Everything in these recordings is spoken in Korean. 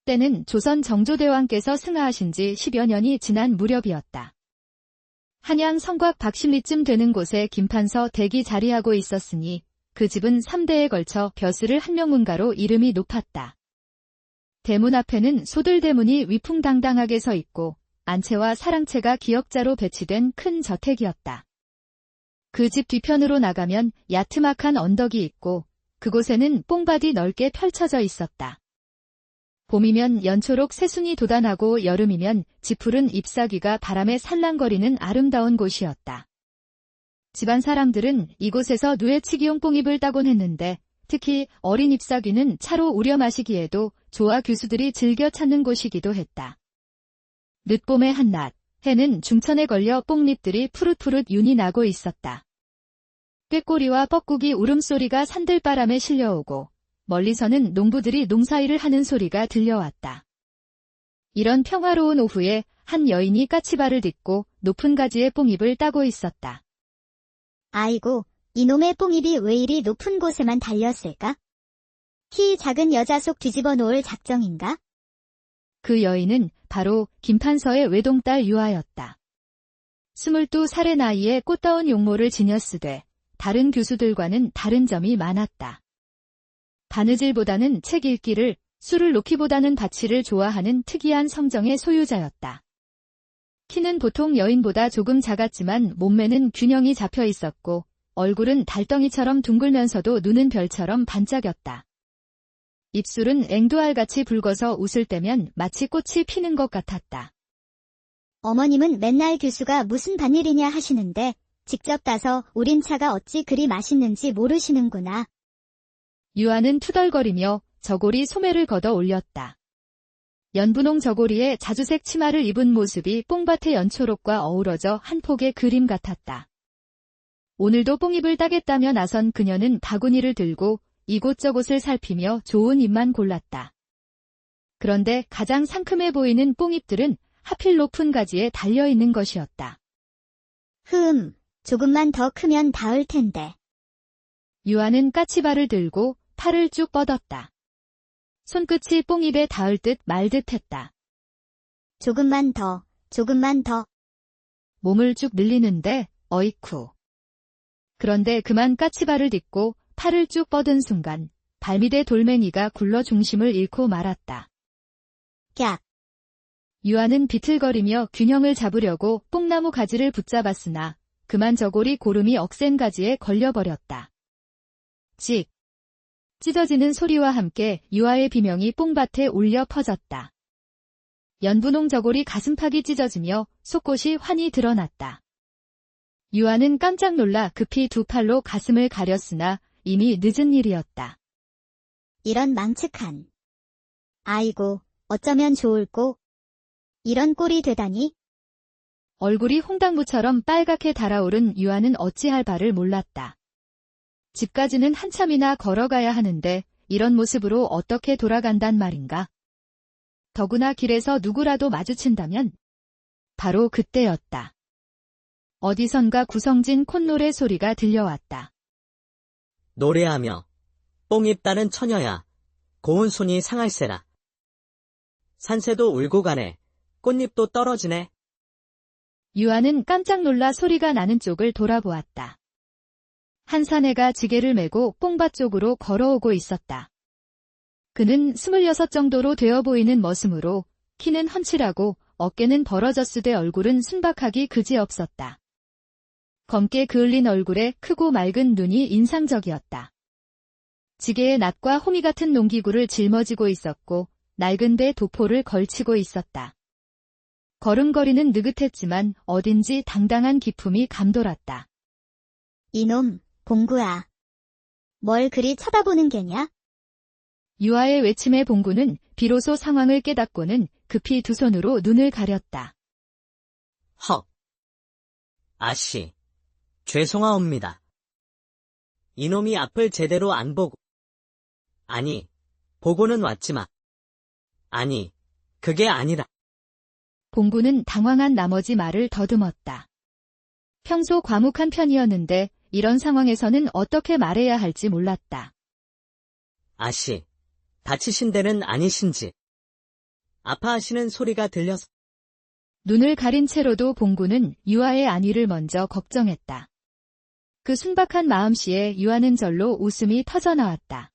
때는 조선 정조대왕께서 승하하신 지 10여 년이 지난 무렵이었다. 한양 성곽 박심리쯤 되는 곳에 김판서 댁이 자리하고 있었으니 그 집은 3대에 걸쳐 벼슬을 한명문가로 이름이 높았다. 대문 앞에는 소들대문이 위풍당당하게 서 있고 안채와 사랑채가 기역자로 배치된 큰 저택이었다. 그 집 뒤편으로 나가면 야트막한 언덕이 있고 그곳에는 뽕밭이 넓게 펼쳐져 있었다. 봄이면 연초록 새순이 돋아나고 여름이면 지푸른 잎사귀가 바람에 살랑거리는 아름다운 곳이었다. 집안 사람들은 이곳에서 누에치기용 뽕잎을 따곤 했는데 특히 어린 잎사귀는 차로 우려 마시기에도 조화 교수들이 즐겨 찾는 곳이기도 했다. 늦봄의 한낮, 해는 중천에 걸려 뽕잎들이 푸릇푸릇 윤이 나고 있었다. 꾀꼬리와 뻐꾸기 울음소리가 산들바람에 실려오고 멀리서는 농부들이 농사일을 하는 소리가 들려왔다. 이런 평화로운 오후에 한 여인이 까치발을 딛고 높은 가지의 뽕잎을 따고 있었다. 아이고, 이놈의 뽕잎이 왜 이리 높은 곳에만 달렸을까? 키 작은 여자 속 뒤집어 놓을 작정인가? 그 여인은 바로 김판서의 외동딸 유아였다. 22살의 나이에 꽃다운 용모를 지녔으되 다른 교수들과는 다른 점이 많았다. 바느질보다는 책 읽기를, 술을 놓기보다는 바치를 좋아하는 특이한 성정의 소유자였다. 키는 보통 여인보다 조금 작았지만 몸매는 균형이 잡혀 있었고 얼굴은 달덩이처럼 둥글면서도 눈은 별처럼 반짝였다. 입술은 앵두알같이 붉어서 웃을 때면 마치 꽃이 피는 것 같았다. 어머님은 맨날 교수가 무슨 밭일이냐 하시는데 직접 따서 우린 차가 어찌 그리 맛있는지 모르시는구나. 유아는 투덜거리며 저고리 소매를 걷어 올렸다. 연분홍 저고리에 자주색 치마를 입은 모습이 뽕밭의 연초록과 어우러져 한 폭의 그림 같았다. 오늘도 뽕잎을 따겠다며 나선 그녀는 바구니를 들고 이곳저곳을 살피며 좋은 잎만 골랐다. 그런데 가장 상큼해 보이는 뽕잎들은 하필 높은 가지에 달려있는 것이었다. 조금만 더 크면 닿을 텐데. 유아는 까치발을 들고 팔을 쭉 뻗었다. 손끝이 뽕잎에 닿을 듯 말 듯 했다. 조금만 더. 몸을 쭉 늘리는데 어이쿠. 그런데 그만 까치발을 딛고 팔을 쭉 뻗은 순간 발밑의 돌멩이가 굴러 중심을 잃고 말았다. 깍. 유아는 비틀거리며 균형을 잡으려고 뽕나무 가지를 붙잡았으나 그만 저고리 고름이 억센 가지에 걸려버렸다. 찍. 찢어지는 소리와 함께 유아의 비명이 뽕밭에 울려 퍼졌다. 연분홍 저고리 가슴팍이 찢어지며 속꽃이 환히 드러났다. 유아는 깜짝 놀라 급히 두 팔로 가슴을 가렸으나 이미 늦은 일이었다. 이런 망측한. 아이고, 어쩌면 좋을꼬. 이런 꼴이 되다니. 얼굴이 홍당무처럼 빨갛게 달아오른 유아는 어찌할 바를 몰랐다. 집까지는 한참이나 걸어가야 하는데 이런 모습으로 어떻게 돌아간단 말인가. 더구나 길에서 누구라도 마주친다면 바로 그때였다. 어디선가 구성진 콧노래 소리가 들려왔다. 노래하며 뽕잎 따는 처녀야 고운 손이 상할세라. 산새도 울고 가네. 꽃잎도 떨어지네. 유아는 깜짝 놀라 소리가 나는 쪽을 돌아보았다. 한 사내가 지게를 메고 뽕밭 쪽으로 걸어오고 있었다. 그는 26 정도로 되어 보이는 머슴으로 키는 훤칠하고 어깨는 벌어졌으되 얼굴은 순박하기 그지없었다. 검게 그을린 얼굴에 크고 맑은 눈이 인상적이었다. 지게에 낫과 호미 같은 농기구를 짊어지고 있었고 낡은 배 도포를 걸치고 있었다. 걸음걸이는 느긋했지만 어딘지 당당한 기품이 감돌았다. 이놈, 봉구야. 뭘 그리 쳐다보는 게냐? 유아의 외침에 봉구는 비로소 상황을 깨닫고는 급히 두 손으로 눈을 가렸다. 헉. 아씨. 죄송하옵니다. 이놈이 앞을 제대로 안 보고. 아니, 보고는 왔지만. 아니, 그게 아니라. 봉구는 당황한 나머지 말을 더듬었다. 평소 과묵한 편이었는데 이런 상황에서는 어떻게 말해야 할지 몰랐다. 아씨, 다치신 데는 아니신지. 아파하시는 소리가 들려서 눈을 가린 채로도 봉구는 유아의 안위를 먼저 걱정했다. 그 순박한 마음씨에 유아는 절로 웃음이 터져나왔다.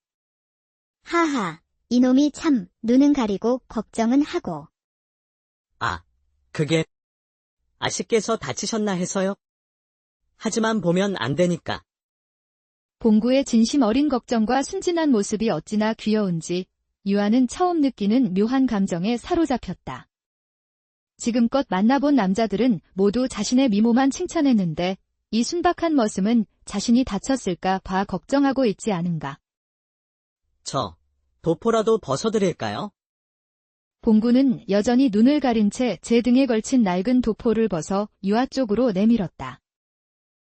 하하, 이놈이 참, 눈은 가리고 걱정은 하고. 아, 그게 아씨께서 다치셨나 해서요? 하지만 보면 안 되니까. 봉구의 진심 어린 걱정과 순진한 모습이 어찌나 귀여운지 유아는 처음 느끼는 묘한 감정에 사로잡혔다. 지금껏 만나본 남자들은 모두 자신의 미모만 칭찬했는데 이 순박한 머슴은 자신이 다쳤을까 봐 걱정하고 있지 않은가. 저 도포라도 벗어드릴까요? 봉구는 여전히 눈을 가린 채 제 등에 걸친 낡은 도포를 벗어 유아 쪽으로 내밀었다.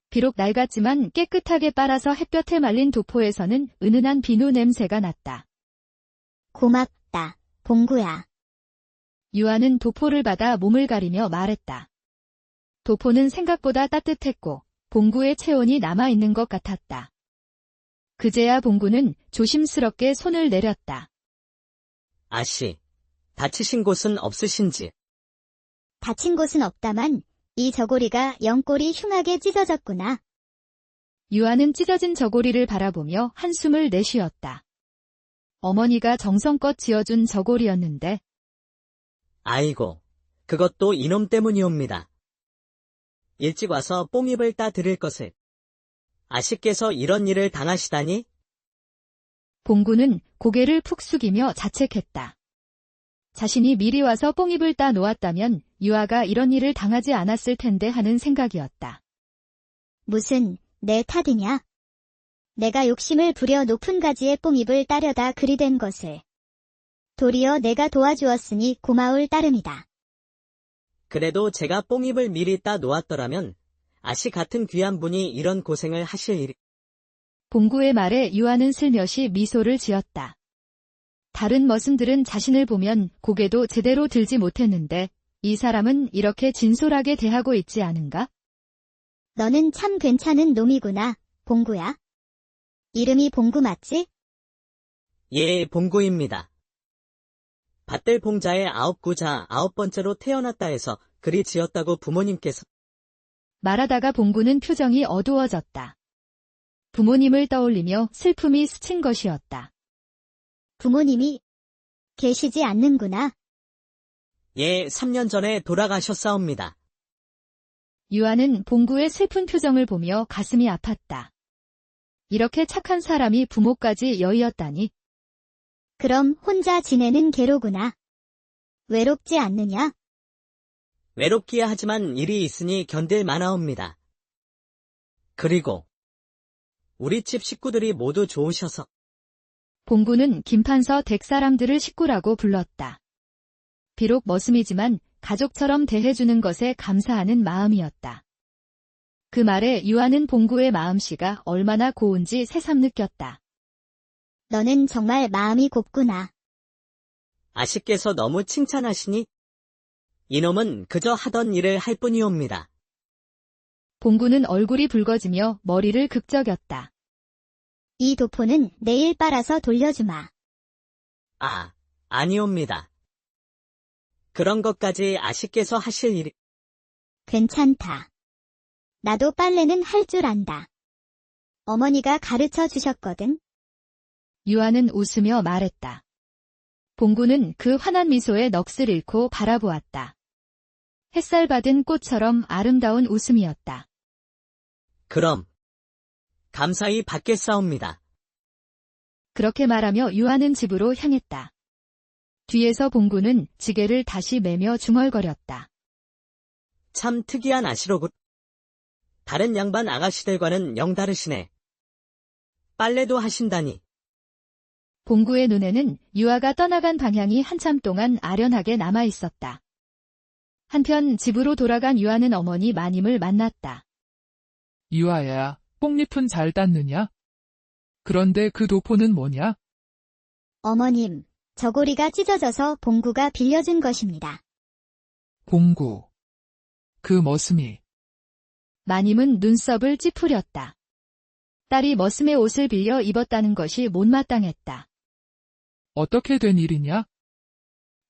비록 낡았지만 깨끗하게 빨아서 햇볕에 말린 도포에서는 은은한 비누 냄새가 났다. 고맙다, 봉구야. 유아는 도포를 받아 몸을 가리며 말했다. 도포는 생각보다 따뜻했고 봉구의 체온이 남아있는 것 같았다. 그제야 봉구는 조심스럽게 손을 내렸다. 아씨, 다치신 곳은 없으신지? 다친 곳은 없다만 이 저고리가 영꼴이 흉하게 찢어졌구나. 유아는 찢어진 저고리를 바라보며 한숨을 내쉬었다. 어머니가 정성껏 지어준 저고리였는데. 아이고, 그것도 이놈 때문이옵니다. 일찍 와서 뽕잎을 따 드릴 것을. 아씨께서 이런 일을 당하시다니? 봉구는 고개를 푹 숙이며 자책했다. 자신이 미리 와서 뽕잎을 따 놓았다면 유아가 이런 일을 당하지 않았을 텐데 하는 생각이었다. 무슨, 내 탓이냐? 내가 욕심을 부려 높은 가지의 뽕잎을 따려다 그리 된 것을. 도리어 내가 도와주었으니 고마울 따름이다. 그래도 제가 뽕잎을 미리 따 놓았더라면 아씨 같은 귀한 분이 이런 고생을 하실 일이. 봉구의 말에 유아는 슬며시 미소를 지었다. 다른 머슴들은 자신을 보면 고개도 제대로 들지 못했는데 이 사람은 이렇게 진솔하게 대하고 있지 않은가? 너는 참 괜찮은 놈이구나, 봉구야. 이름이 봉구 맞지? 예, 봉구입니다. 밭들 봉자의 9구자 9번째로 태어났다 해서 그리 지었다고 부모님께서. 말하다가 봉구는 표정이 어두워졌다. 부모님을 떠올리며 슬픔이 스친 것이었다. 부모님이 계시지 않는구나. 예, 3년 전에 돌아가셨사옵니다. 유아는 봉구의 슬픈 표정을 보며 가슴이 아팠다. 이렇게 착한 사람이 부모까지 여의었다니. 그럼 혼자 지내는 개로구나. 외롭지 않느냐? 외롭기야 하지만 일이 있으니 견딜 만하옵니다. 그리고 우리 집 식구들이 모두 좋으셔서. 봉구는 김판서 댁 사람들을 식구라고 불렀다. 비록 머슴이지만 가족처럼 대해주는 것에 감사하는 마음이었다. 그 말에 유아는 봉구의 마음씨가 얼마나 고운지 새삼 느꼈다. 너는 정말 마음이 곱구나. 아씨께서 너무 칭찬하시니 이놈은 그저 하던 일을 할 뿐이옵니다. 봉구는 얼굴이 붉어지며 머리를 극적였다. 이 도포는 내일 빨아서 돌려주마. 아, 아니옵니다. 그런 것까지 아씨께서 하실 일이. 괜찮다. 나도 빨래는 할 줄 안다. 어머니가 가르쳐 주셨거든. 유아는 웃으며 말했다. 봉구는 그 환한 미소에 넋을 잃고 바라보았다. 햇살 받은 꽃처럼 아름다운 웃음이었다. 그럼 감사히 받겠사옵니다. 그렇게 말하며 유아는 집으로 향했다. 뒤에서 봉구는 지게를 다시 매며 중얼거렸다. 참 특이한 아씨로군. 다른 양반 아가씨들과는 영 다르시네. 빨래도 하신다니. 봉구의 눈에는 유아가 떠나간 방향이 한참 동안 아련하게 남아 있었다. 한편 집으로 돌아간 유아는 어머니 마님을 만났다. 유아야, 뽕잎은 잘 땄느냐? 그런데 그 도포는 뭐냐? 어머님, 저고리가 찢어져서 봉구가 빌려준 것입니다. 봉구. 그 머슴이. 마님은 눈썹을 찌푸렸다. 딸이 머슴의 옷을 빌려 입었다는 것이 못마땅했다. 어떻게 된 일이냐?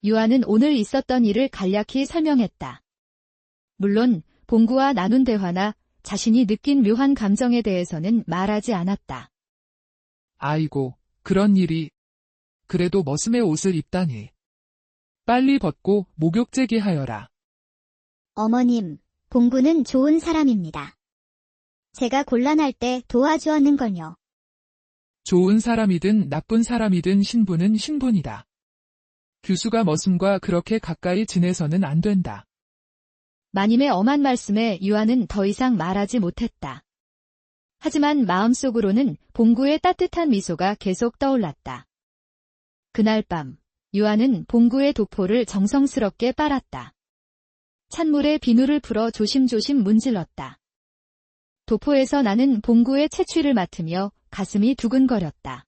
유아는 오늘 있었던 일을 간략히 설명했다. 물론 봉구와 나눈 대화나 자신이 느낀 묘한 감정에 대해서는 말하지 않았다. 아이고, 그런 일이. 그래도 머슴의 옷을 입다니. 빨리 벗고 목욕제기 하여라. 어머님, 봉구는 좋은 사람입니다. 제가 곤란할 때 도와주었는걸요. 좋은 사람이든 나쁜 사람이든 신분은 신분이다. 규수가 머슴과 그렇게 가까이 지내서는 안 된다. 마님의 엄한 말씀에 유아는 더 이상 말하지 못했다. 하지만 마음속으로는 봉구의 따뜻한 미소가 계속 떠올랐다. 그날 밤, 유아는 봉구의 도포를 정성스럽게 빨았다. 찬물에 비누를 풀어 조심조심 문질렀다. 도포에서 나는 봉구의 채취를 맡으며 가슴이 두근거렸다.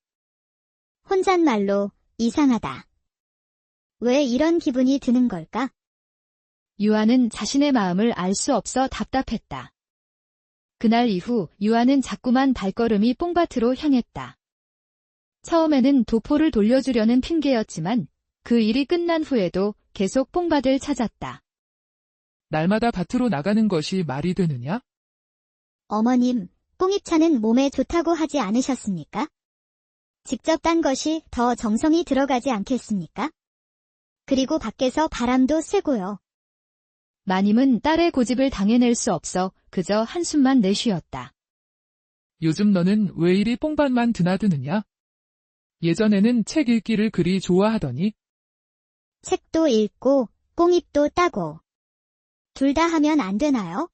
혼잣말로 이상하다. 왜 이런 기분이 드는 걸까? 유아는 자신의 마음을 알 수 없어 답답했다. 그날 이후 유아는 자꾸만 발걸음이 뽕밭으로 향했다. 처음에는 도포를 돌려주려는 핑계였지만 그 일이 끝난 후에도 계속 뽕밭을 찾았다. 날마다 밭으로 나가는 것이 말이 되느냐? 어머님, 뽕잎차는 몸에 좋다고 하지 않으셨습니까? 직접 딴 것이 더 정성이 들어가지 않겠습니까? 그리고 밖에서 바람도 쐬고요. 마님은 딸의 고집을 당해낼 수 없어 그저 한숨만 내쉬었다. 요즘 너는 왜 이리 뽕밭만 드나드느냐? 예전에는 책 읽기를 그리 좋아하더니. 책도 읽고 뽕잎도 따고. 둘 다 하면 안 되나요?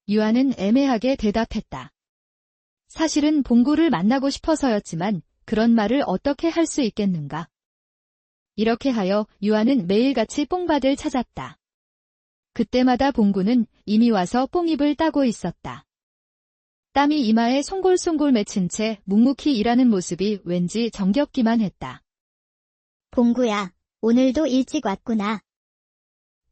유아는 애매하게 대답했다. 사실은 봉구를 만나고 싶어서였지만 그런 말을 어떻게 할 수 있겠는가. 이렇게 하여 유아는 매일같이 뽕밭을 찾았다. 그때마다 봉구는 이미 와서 뽕잎을 따고 있었다. 땀이 이마에 송골송골 맺힌 채 묵묵히 일하는 모습이 왠지 정겹기만 했다. 봉구야, 오늘도 일찍 왔구나.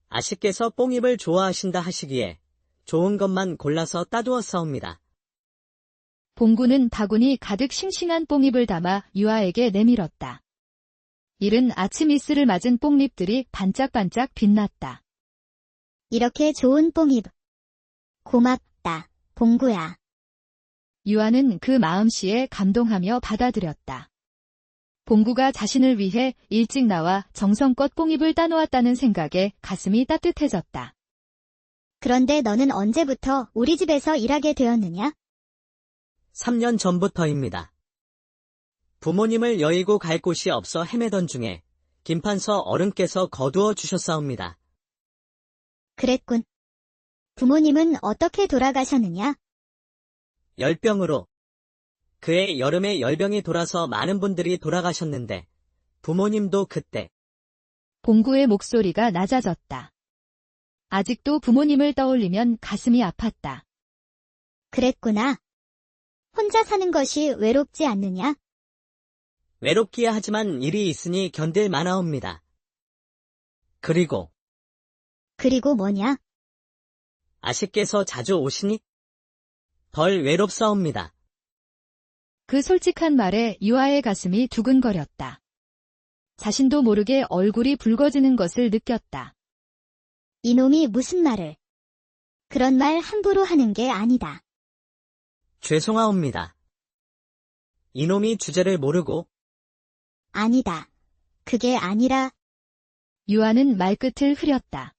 아씨께서 뽕잎을 좋아하신다 하시기에 좋은 것만 골라서 따두었사옵니다. 봉구는 바구니 가득 싱싱한 뽕잎을 담아 유아에게 내밀었다. 이른 아침 이슬을 맞은 뽕잎들이 반짝반짝 빛났다. 이렇게 좋은 뽕잎. 고맙다, 봉구야. 유아는 그 마음씨에 감동하며 받아들였다. 봉구가 자신을 위해 일찍 나와 정성껏 뽕잎을 따놓았다는 생각에 가슴이 따뜻해졌다. 그런데 너는 언제부터 우리 집에서 일하게 되었느냐? 3년 전부터입니다. 부모님을 여의고 갈 곳이 없어 헤매던 중에 김판서 어른께서 거두어 주셨사옵니다. 그랬군. 부모님은 어떻게 돌아가셨느냐? 열병으로. 그해 여름에 열병이 돌아서 많은 분들이 돌아가셨는데 부모님도 그때. 봉구의 목소리가 낮아졌다. 아직도 부모님을 떠올리면 가슴이 아팠다. 그랬구나. 혼자 사는 것이 외롭지 않느냐? 외롭기야 하지만 일이 있으니 견딜 만하옵니다. 그리고 뭐냐? 아씨께서 자주 오시니 덜 외롭사옵니다. 그 솔직한 말에 유아의 가슴이 두근거렸다. 자신도 모르게 얼굴이 붉어지는 것을 느꼈다. 이놈이 무슨 말을. 그런 말 함부로 하는 게 아니다. 죄송하옵니다. 이놈이 주제를 모르고. 아니다. 그게 아니라. 유아는 말끝을 흐렸다.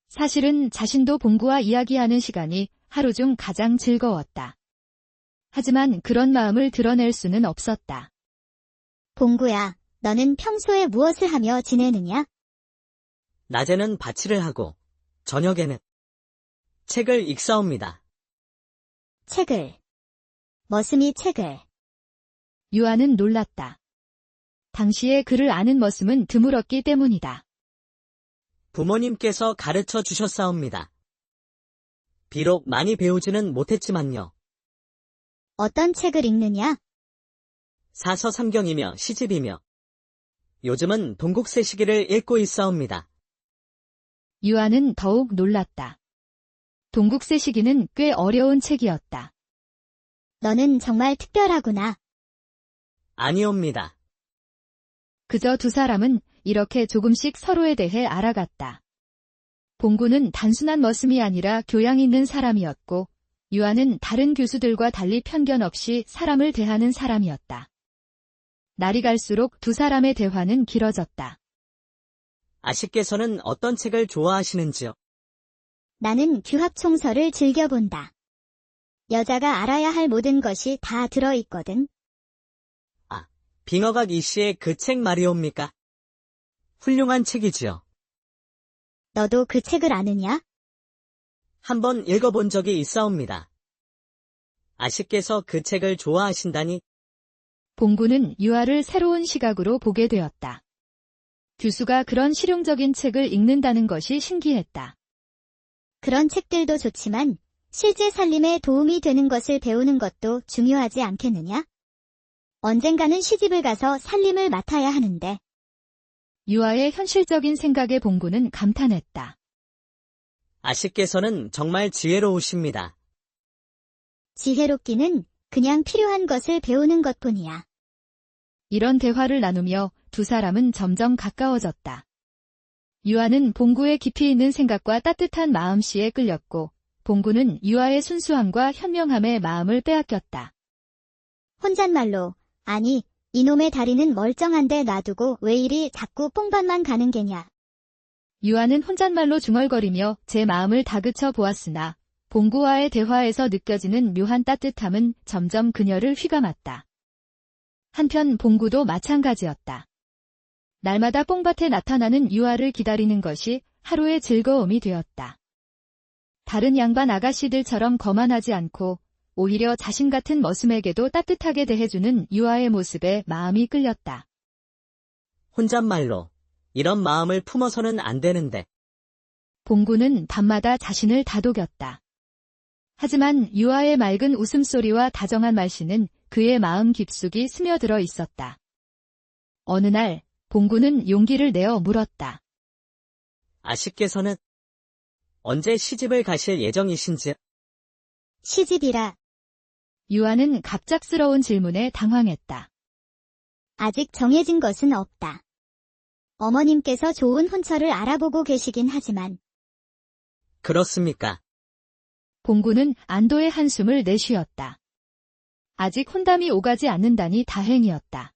사실은 자신도 봉구와 이야기하는 시간이 하루 중 가장 즐거웠다. 하지만 그런 마음을 드러낼 수는 없었다. 봉구야, 너는 평소에 무엇을 하며 지내느냐? 낮에는 밭일을 하고 저녁에는 책을 읽사옵니다. 책을. 머슴이 책을. 유아는 놀랐다. 당시에 그를 아는 머슴은 드물었기 때문이다. 부모님께서 가르쳐 주셨사옵니다. 비록 많이 배우지는 못했지만요. 어떤 책을 읽느냐? 사서삼경이며 시집이며 요즘은 동국세시기를 읽고 있사옵니다. 유아는 더욱 놀랐다. 동국세시기는 꽤 어려운 책이었다. 너는 정말 특별하구나. 아니옵니다. 그저 두 사람은 이렇게 조금씩 서로에 대해 알아갔다. 봉구는 단순한 머슴이 아니라 교양 있는 사람이었고, 유아는 다른 교수들과 달리 편견 없이 사람을 대하는 사람이었다. 날이 갈수록 두 사람의 대화는 길어졌다. 아씨께서는 어떤 책을 좋아하시는지요? 나는 규합총서를 즐겨본다. 여자가 알아야 할 모든 것이 다 들어있거든. 빙어각 이씨의 그 책 말이옵니까? 훌륭한 책이지요. 너도 그 책을 아느냐? 한번 읽어본 적이 있사옵니다. 아씨께서 그 책을 좋아하신다니 봉구는 유아를 새로운 시각으로 보게 되었다. 규수가 그런 실용적인 책을 읽는다는 것이 신기했다. 그런 책들도 좋지만 실제 살림에 도움이 되는 것을 배우는 것도 중요하지 않겠느냐? 언젠가는 시집을 가서 살림을 맡아야 하는데. 유아의 현실적인 생각에 봉구는 감탄했다. 아씨께서는 정말 지혜로우십니다. 지혜롭기는 그냥 필요한 것을 배우는 것뿐이야. 이런 대화를 나누며 두 사람은 점점 가까워졌다. 유아는 봉구의 깊이 있는 생각과 따뜻한 마음씨에 끌렸고, 봉구는 유아의 순수함과 현명함에 마음을 빼앗겼다. 혼잣말로, 아니, 이놈의 다리는 멀쩡한데 놔두고 왜 이리 자꾸 뽕밭만 가는 게냐. 유아는 혼잣말로 중얼거리며 제 마음을 다그쳐 보았으나, 봉구와의 대화에서 느껴지는 묘한 따뜻함은 점점 그녀를 휘감았다. 한편 봉구도 마찬가지였다. 날마다 뽕밭에 나타나는 유아를 기다리는 것이 하루의 즐거움이 되었다. 다른 양반 아가씨들처럼 거만하지 않고 오히려 자신 같은 머슴에게도 따뜻하게 대해주는 유아의 모습에 마음이 끌렸다. 혼잣말로 이런 마음을 품어서는 안 되는데. 봉구는 밤마다 자신을 다독였다. 하지만 유아의 맑은 웃음소리와 다정한 말씨는 그의 마음 깊숙이 스며들어 있었다. 어느 날 봉구는 용기를 내어 물었다. 아씨께서는 언제 시집을 가실 예정이신지? 시집이라. 유아는 갑작스러운 질문에 당황했다. 아직 정해진 것은 없다. 어머님께서 좋은 혼처를 알아보고 계시긴 하지만. 그렇습니까? 봉구는 안도의 한숨을 내쉬었다. 아직 혼담이 오가지 않는다니 다행이었다.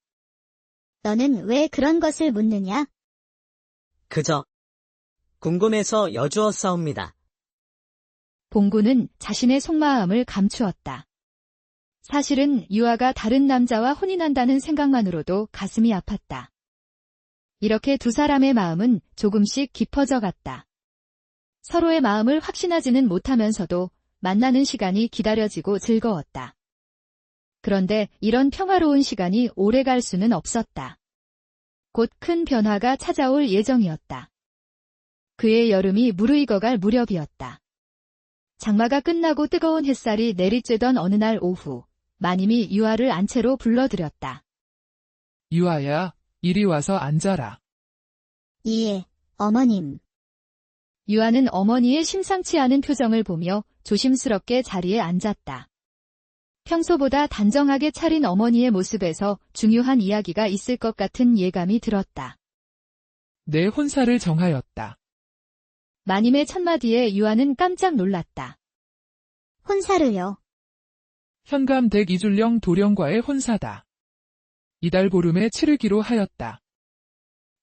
너는 왜 그런 것을 묻느냐? 그저 궁금해서 여쭈었사옵니다. 봉구는 자신의 속마음을 감추었다. 사실은 유아가 다른 남자와 혼인한다는 생각만으로도 가슴이 아팠다. 이렇게 두 사람의 마음은 조금씩 깊어져 갔다. 서로의 마음을 확신하지는 못하면서도 만나는 시간이 기다려지고 즐거웠다. 그런데 이런 평화로운 시간이 오래 갈 수는 없었다. 곧 큰 변화가 찾아올 예정이었다. 그의 여름이 무르익어갈 무렵이었다. 장마가 끝나고 뜨거운 햇살이 내리쬐던 어느 날 오후, 마님이 유아를 안채로 불러들였다. 유아야, 이리 와서 앉아라. 예, 어머님. 유아는 어머니의 심상치 않은 표정을 보며 조심스럽게 자리에 앉았다. 평소보다 단정하게 차린 어머니의 모습에서 중요한 이야기가 있을 것 같은 예감이 들었다. 내 혼사를 정하였다. 마님의 첫마디에 유아는 깜짝 놀랐다. 혼사를요. 현감댁 이줄령 도령과의 혼사다. 이달 보름에 치르기로 하였다.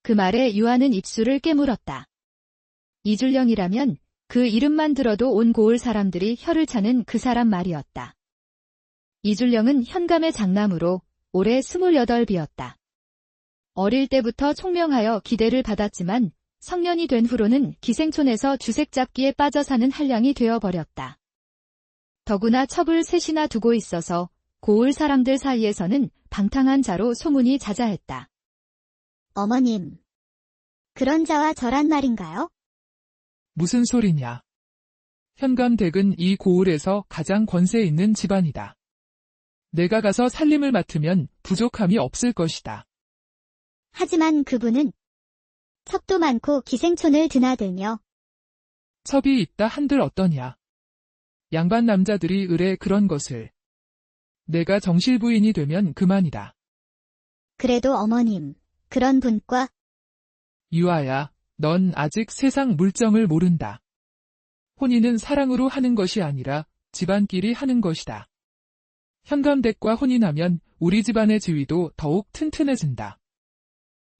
그 말에 유아는 입술을 깨물었다. 이줄령이라면 그 이름만 들어도 온 고을 사람들이 혀를 차는 그 사람 말이었다. 이줄령은 현감의 장남으로 올해 28이었다. 어릴 때부터 총명하여 기대를 받았지만 성년이 된 후로는 기생촌에서 주색 잡기에 빠져 사는 한량이 되어버렸다. 더구나 첩을 셋이나 두고 있어서 고을 사람들 사이에서는 방탕한 자로 소문이 자자했다. 어머님. 그런 자와 저란 말인가요? 무슨 소리냐. 현감댁은 이 고을에서 가장 권세 있는 집안이다. 내가 가서 살림을 맡으면 부족함이 없을 것이다. 하지만 그분은 첩도 많고 기생촌을 드나들며 첩이 있다 한들 어떠냐. 양반 남자들이 의뢰 그런 것을. 내가 정실부인이 되면 그만이다. 그래도 어머님, 그런 분과 유아야, 넌 아직 세상 물정을 모른다. 혼인은 사랑으로 하는 것이 아니라 집안끼리 하는 것이다. 현감댁과 혼인하면 우리 집안의 지위도 더욱 튼튼해진다.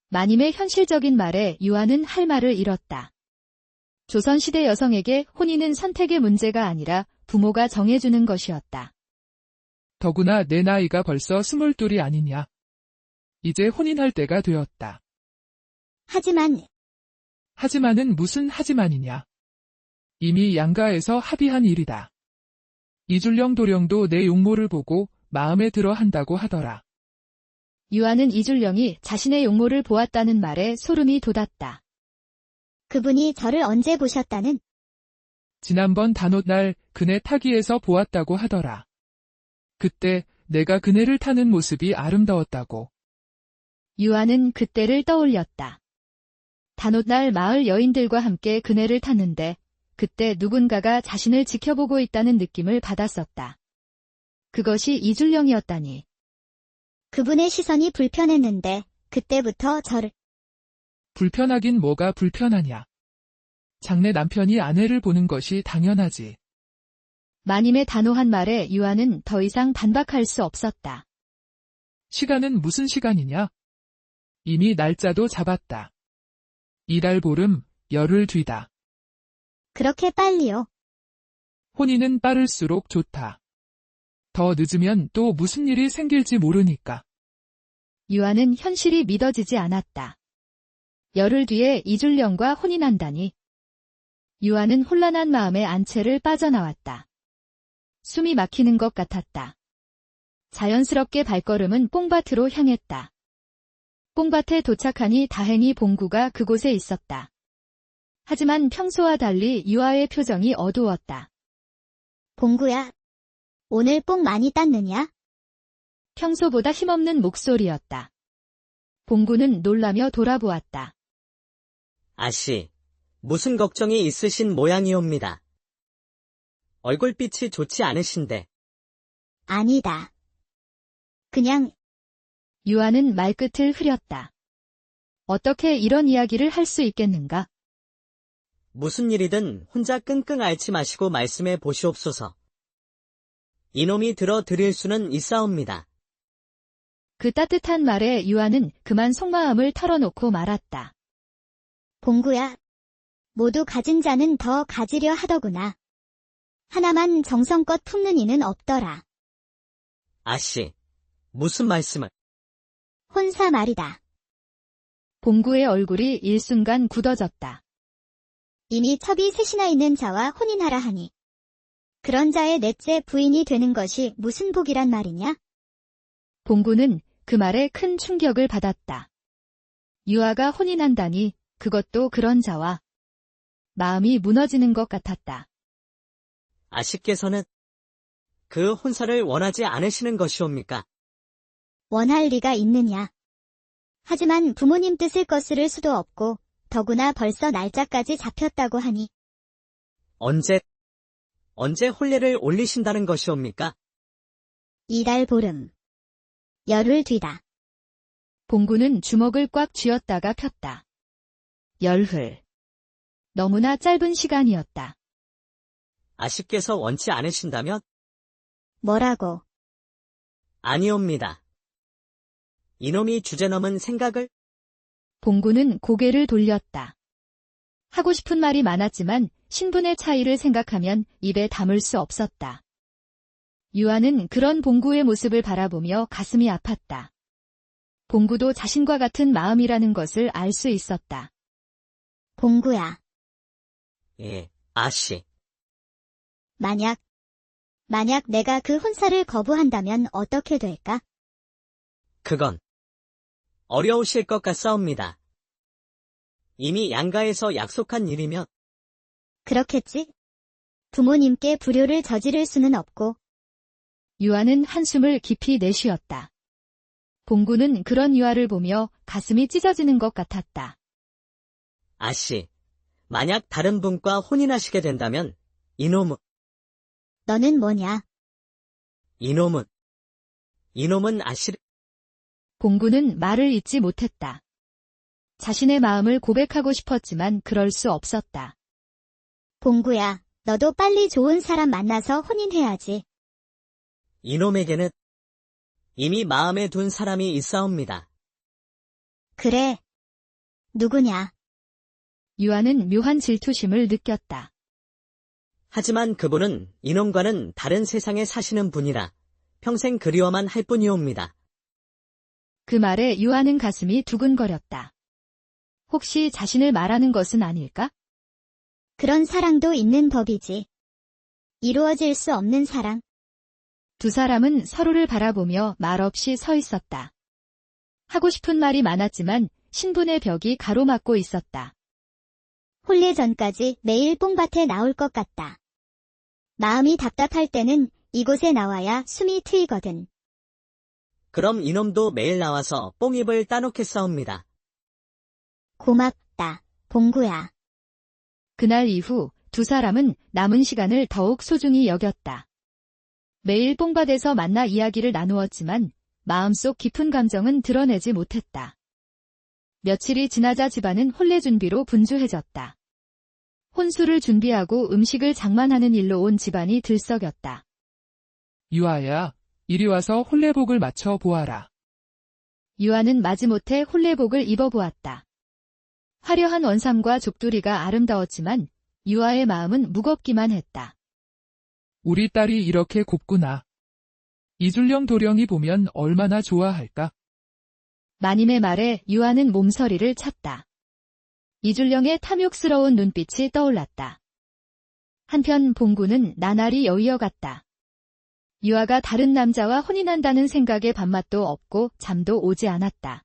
마님의 현실적인 말에 유아는 할 말을 잃었다. 조선시대 여성에게 혼인은 선택의 문제가 아니라 부모가 정해주는 것이었다. 더구나 내 나이가 벌써 22이 아니냐. 이제 혼인할 때가 되었다. 하지만은 무슨 하지만이냐. 이미 양가에서 합의한 일이다. 이줄령 도령도 내 용모를 보고 마음에 들어 한다고 하더라. 유아는 이줄령이 자신의 용모를 보았다는 말에 소름이 돋았다. 그분이 저를 언제 보셨다는? 지난번 단오날 그네 타기에서 보았다고 하더라. 그때 내가 그네를 타는 모습이 아름다웠다고. 유아는 그때를 떠올렸다. 단오날 마을 여인들과 함께 그네를 탔는데 그때 누군가가 자신을 지켜보고 있다는 느낌을 받았었다. 그것이 이줄령이었다니. 그분의 시선이 불편했는데 그때부터 저를. 불편하긴 뭐가 불편하냐. 장래 남편이 아내를 보는 것이 당연하지. 마님의 단호한 말에 유아는 더 이상 반박할 수 없었다. 시간은 무슨 시간이냐? 이미 날짜도 잡았다. 이달 보름, 열흘 뒤다. 그렇게 빨리요? 혼인은 빠를수록 좋다. 더 늦으면 또 무슨 일이 생길지 모르니까. 유아는 현실이 믿어지지 않았다. 열흘 뒤에 이줄령과 혼인한다니. 유아는 혼란한 마음에 안채를 빠져나왔다. 숨이 막히는 것 같았다. 자연스럽게 발걸음은 뽕밭으로 향했다. 뽕밭에 도착하니 다행히 봉구가 그곳에 있었다. 하지만 평소와 달리 유아의 표정이 어두웠다. 봉구야, 오늘 뽕 많이 땄느냐? 평소보다 힘없는 목소리였다. 봉구는 놀라며 돌아보았다. 아씨, 무슨 걱정이 있으신 모양이옵니다. 얼굴빛이 좋지 않으신데. 아니다. 그냥. 유아는 말끝을 흐렸다. 어떻게 이런 이야기를 할 수 있겠는가? 무슨 일이든 혼자 끙끙 앓지 마시고 말씀해 보시옵소서. 이놈이 들어드릴 수는 있사옵니다. 그 따뜻한 말에 유아는 그만 속마음을 털어놓고 말았다. 봉구야, 모두 가진 자는 더 가지려 하더구나. 하나만 정성껏 품는 이는 없더라. 아씨, 무슨 말씀을? 혼사 말이다. 봉구의 얼굴이 일순간 굳어졌다. 이미 첩이 셋이나 있는 자와 혼인하라 하니. 그런 자의 넷째 부인이 되는 것이 무슨 복이란 말이냐? 봉구는 그 말에 큰 충격을 받았다. 유아가 혼인한다니 그것도 그런 자와. 마음이 무너지는 것 같았다. 아씨께서는 그 혼사를 원하지 않으시는 것이옵니까? 원할 리가 있느냐. 하지만 부모님 뜻을 거스를 수도 없고 더구나 벌써 날짜까지 잡혔다고 하니. 언제 혼례를 올리신다는 것이옵니까? 이달 보름. 열흘 뒤다. 봉구는 주먹을 꽉 쥐었다가 폈다. 열흘. 너무나 짧은 시간이었다. 아씨께서 원치 않으신다면? 뭐라고? 아니옵니다. 이놈이 주제넘은 생각을? 봉구는 고개를 돌렸다. 하고 싶은 말이 많았지만 신분의 차이를 생각하면 입에 담을 수 없었다. 유아는 그런 봉구의 모습을 바라보며 가슴이 아팠다. 봉구도 자신과 같은 마음이라는 것을 알 수 있었다. 봉구야. 예, 아씨. 만약 내가 그 혼사를 거부한다면 어떻게 될까? 그건 어려우실 것 같사옵니다. 이미 양가에서 약속한 일이면. 그렇겠지? 부모님께 불효를 저지를 수는 없고. 유아는 한숨을 깊이 내쉬었다. 봉구는 그런 유아를 보며 가슴이 찢어지는 것 같았다. 아씨, 만약 다른 분과 혼인하시게 된다면 이놈은. 너는 뭐냐? 이놈은 아씨를. 봉구는 말을 잇지 못했다. 자신의 마음을 고백하고 싶었지만 그럴 수 없었다. 봉구야, 너도 빨리 좋은 사람 만나서 혼인해야지. 이놈에게는 이미 마음에 둔 사람이 있사옵니다. 그래. 누구냐? 유아는 묘한 질투심을 느꼈다. 하지만 그분은 이놈과는 다른 세상에 사시는 분이라 평생 그리워만 할 뿐이옵니다. 그 말에 유아는 가슴이 두근거렸다. 혹시 자신을 말하는 것은 아닐까? 그런 사랑도 있는 법이지. 이루어질 수 없는 사랑. 두 사람은 서로를 바라보며 말없이 서 있었다. 하고 싶은 말이 많았지만 신분의 벽이 가로막고 있었다. 혼례 전까지 매일 뽕밭에 나올 것 같다. 마음이 답답할 때는 이곳에 나와야 숨이 트이거든. 그럼 이놈도 매일 나와서 뽕잎을 따놓겠사옵니다. 고맙다, 봉구야. 그날 이후 두 사람은 남은 시간을 더욱 소중히 여겼다. 매일 뽕밭에서 만나 이야기를 나누었지만 마음속 깊은 감정은 드러내지 못했다. 며칠이 지나자 집안은 혼례 준비로 분주해졌다. 혼수를 준비하고 음식을 장만하는 일로 온 집안이 들썩였다. 유아야, 이리 와서 혼례복을 맞춰 보아라. 유아는 마지못해 혼례복을 입어보았다. 화려한 원삼과 족두리가 아름다웠지만 유아의 마음은 무겁기만 했다. 우리 딸이 이렇게 곱구나. 이줄령 도령이 보면 얼마나 좋아할까? 마님의 말에 유아는 몸서리를 찼다. 이줄령의 탐욕스러운 눈빛이 떠올랐다. 한편 봉구는 나날이 여위어갔다. 유아가 다른 남자와 혼인한다는 생각에 밥맛도 없고 잠도 오지 않았다.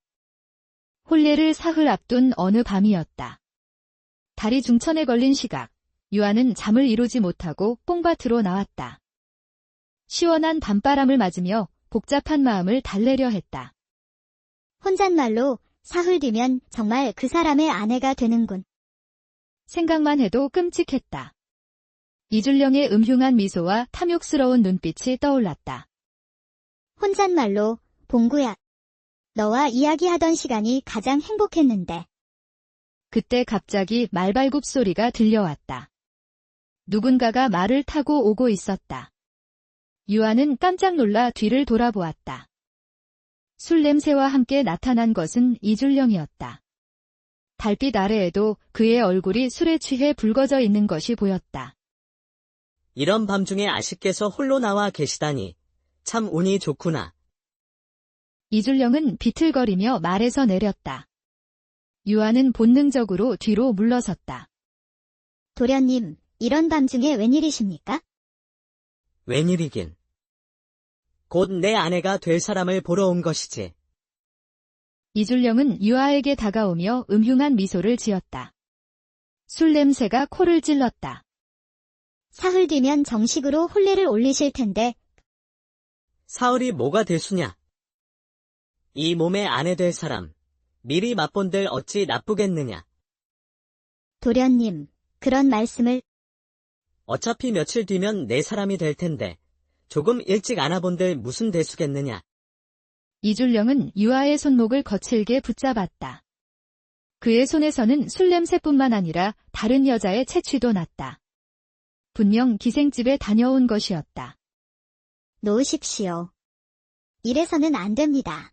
혼례를 사흘 앞둔 어느 밤이었다. 달이 중천에 걸린 시각, 유아는 잠을 이루지 못하고 뽕밭으로 나왔다. 시원한 밤바람을 맞으며 복잡한 마음을 달래려 했다. 혼잣말로 사흘 뒤면 정말 그 사람의 아내가 되는군. 생각만 해도 끔찍했다. 이줄령의 음흉한 미소와 탐욕스러운 눈빛이 떠올랐다. 혼잣말로, 봉구야. 너와 이야기하던 시간이 가장 행복했는데. 그때 갑자기 말발굽 소리가 들려왔다. 누군가가 말을 타고 오고 있었다. 유아는 깜짝 놀라 뒤를 돌아보았다. 술 냄새와 함께 나타난 것은 이줄령이었다. 달빛 아래에도 그의 얼굴이 술에 취해 붉어져 있는 것이 보였다. 이런 밤중에 아씨께서 홀로 나와 계시다니 참 운이 좋구나. 이줄령은 비틀거리며 말에서 내렸다. 유아는 본능적으로 뒤로 물러섰다. 도련님, 이런 밤중에 웬일이십니까? 웬일이긴. 곧 내 아내가 될 사람을 보러 온 것이지. 이줄령은 유아에게 다가오며 음흉한 미소를 지었다. 술 냄새가 코를 찔렀다. 사흘 뒤면 정식으로 혼례를 올리실 텐데. 사흘이 뭐가 대수냐. 이 몸의 아내 될 사람, 미리 맛본들 어찌 나쁘겠느냐. 도련님, 그런 말씀을. 어차피 며칠 뒤면 내 사람이 될 텐데 조금 일찍 알아본들 무슨 대수겠느냐. 이줄령은 유아의 손목을 거칠게 붙잡았다. 그의 손에서는 술 냄새뿐만 아니라 다른 여자의 체취도 났다. 분명 기생집에 다녀온 것이었다. 놓으십시오. 이래서는 안 됩니다.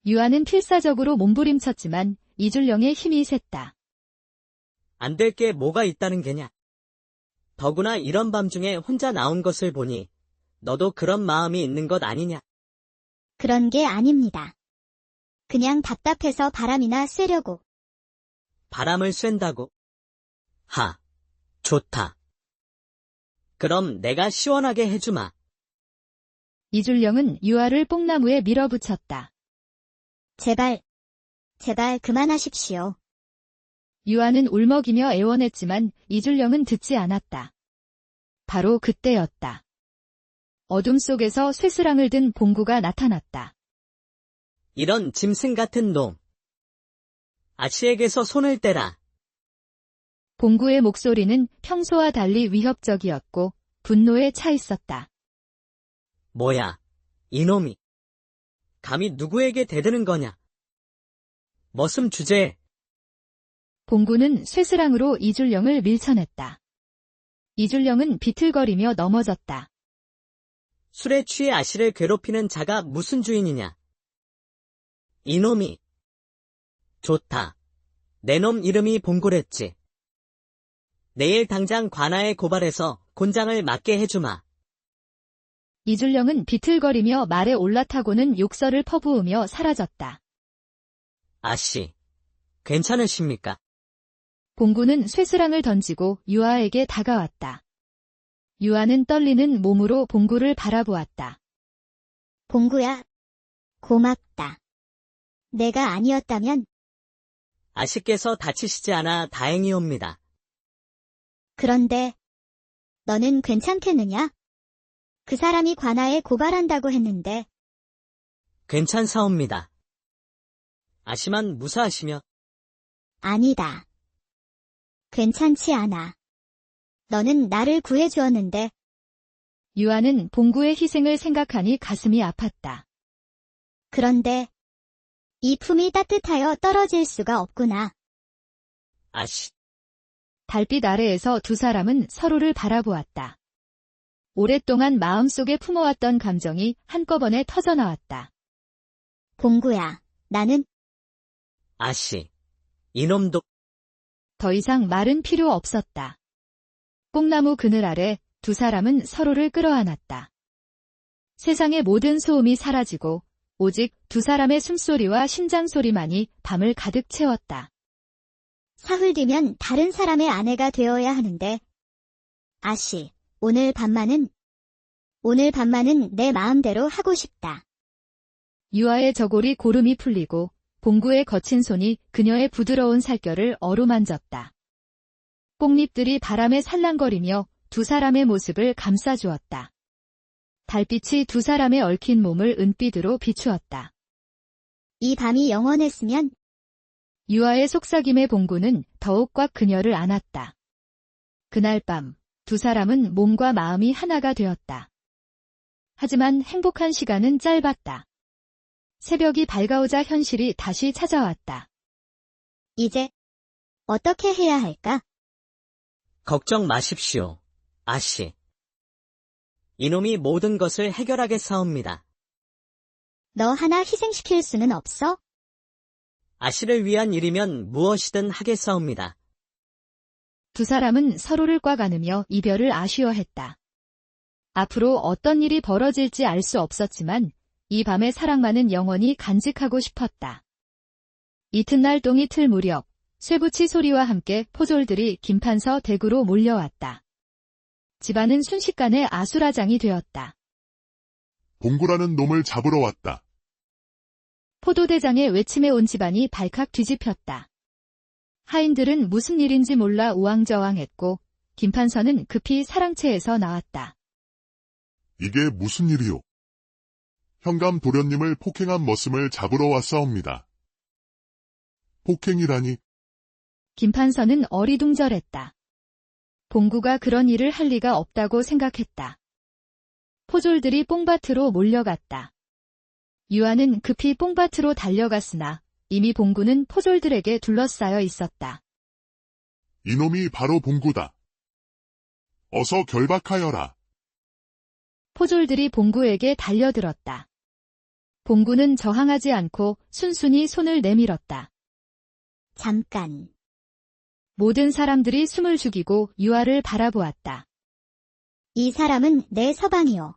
유아는 필사적으로 몸부림쳤지만 이줄령의 힘이 셌다. 안 될 게 뭐가 있다는 게냐. 더구나 이런 밤중에 혼자 나온 것을 보니 너도 그런 마음이 있는 것 아니냐. 그런 게 아닙니다. 그냥 답답해서 바람이나 쐬려고. 바람을 쐰다고? 하, 좋다. 그럼 내가 시원하게 해주마. 이줄령은 유아를 뽕나무에 밀어붙였다. 제발 그만하십시오. 유아는 울먹이며 애원했지만 이줄령은 듣지 않았다. 바로 그때였다. 어둠 속에서 쇠스랑을 든 봉구가 나타났다. 이런 짐승 같은 놈. 아씨에게서 손을 떼라. 봉구의 목소리는 평소와 달리 위협적이었고 분노에 차 있었다. 뭐야, 이놈이. 감히 누구에게 대드는 거냐. 머슴 주제. 봉구는 쇠스랑으로 이줄령을 밀쳐냈다. 이줄령은 비틀거리며 넘어졌다. 술에 취해 아씨를 괴롭히는 자가 무슨 주인이냐? 이놈이. 좋다. 내 놈 이름이 봉구랬지. 내일 당장 관아에 고발해서 곤장을 맞게 해주마. 이줄령은 비틀거리며 말에 올라타고는 욕설을 퍼부으며 사라졌다. 아씨, 괜찮으십니까? 봉구는 쇠스랑을 던지고 유아에게 다가왔다. 유아는 떨리는 몸으로 봉구를 바라보았다. 봉구야, 고맙다. 내가 아니었다면, 아씨께서 다치시지 않아 다행이옵니다. 그런데, 너는 괜찮겠느냐? 그 사람이 관아에 고발한다고 했는데, 괜찮사옵니다. 아씨만 무사하시며. 아니다. 괜찮지 않아. 너는 나를 구해주었는데, 유아는 봉구의 희생을 생각하니 가슴이 아팠다. 그런데, 이 품이 따뜻하여 떨어질 수가 없구나. 아씨, 달빛 아래에서 두 사람은 서로를 바라보았다. 오랫동안 마음속에 품어왔던 감정이 한꺼번에 터져나왔다. 봉구야, 나는 아씨, 이놈도. 더 이상 말은 필요 없었다. 뽕나무 그늘 아래 두 사람은 서로를 끌어안았다. 세상의 모든 소음이 사라지고 오직 두 사람의 숨소리와 심장 소리만이 밤을 가득 채웠다. 사흘 뒤면 다른 사람의 아내가 되어야 하는데, 아씨, 오늘 밤만은 내 마음대로 하고 싶다. 유아의 저골이 고름이 풀리고 봉구의 거친 손이 그녀의 부드러운 살결을 어루만졌다. 꽃잎들이 바람에 살랑거리며 두 사람의 모습을 감싸주었다. 달빛이 두 사람의 얽힌 몸을 은빛으로 비추었다. 이 밤이 영원했으면, 유아의 속삭임에 봉구는 더욱 꽉 그녀를 안았다. 그날 밤 두 사람은 몸과 마음이 하나가 되었다. 하지만 행복한 시간은 짧았다. 새벽이 밝아오자 현실이 다시 찾아왔다. 이제 어떻게 해야 할까? 걱정 마십시오, 아씨. 이놈이 모든 것을 해결하겠사옵니다. 너 하나 희생시킬 수는 없어? 아씨를 위한 일이면 무엇이든 하겠사옵니다. 두 사람은 서로를 꽉 안으며 이별을 아쉬워했다. 앞으로 어떤 일이 벌어질지 알 수 없었지만 이 밤의 사랑만은 영원히 간직하고 싶었다. 이튿날 똥이틀 무렵 쇠붙이 소리와 함께 포졸들이 김판서 댁으로 몰려왔다. 집안은 순식간에 아수라장이 되었다. 봉구라는 놈을 잡으러 왔다. 포도대장의 외침에 온 집안이 발칵 뒤집혔다. 하인들은 무슨 일인지 몰라 우왕좌왕했고 김판서는 급히 사랑채에서 나왔다. 이게 무슨 일이오? 현감 도련님을 폭행한 머슴을 잡으러 왔사옵니다. 폭행이라니? 김판서는 어리둥절했다. 봉구가 그런 일을 할 리가 없다고 생각했다. 포졸들이 뽕밭으로 몰려갔다. 유아는 급히 뽕밭으로 달려갔으나 이미 봉구는 포졸들에게 둘러싸여 있었다. 이놈이 바로 봉구다. 어서 결박하여라. 포졸들이 봉구에게 달려들었다. 봉구는 저항하지 않고 순순히 손을 내밀었다. 잠깐. 모든 사람들이 숨을 죽이고 유아를 바라보았다. 이 사람은 내 서방이요.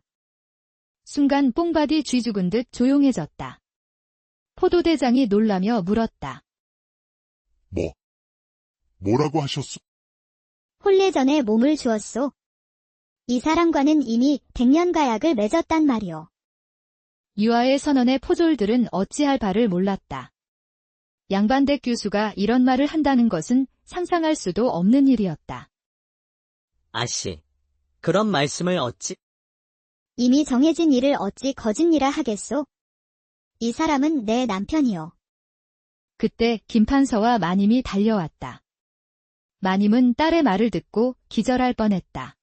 순간 뽕밭이 쥐죽은 듯 조용해졌다. 포도대장이 놀라며 물었다. 뭐라고 하셨소? 혼례 전에 몸을 주었소. 이 사람과는 이미 100년 가약을 맺었단 말이오. 유아의 선언에 포졸들은 어찌할 바를 몰랐다. 양반댁 교수가 이런 말을 한다는 것은 상상할 수도 없는 일이었다. 아씨, 그런 말씀을 어찌? 이미 정해진 일을 어찌 거짓이라 하겠소? 이 사람은 내 남편이요. 그때 김판서와 마님이 달려왔다. 마님은 딸의 말을 듣고 기절할 뻔했다.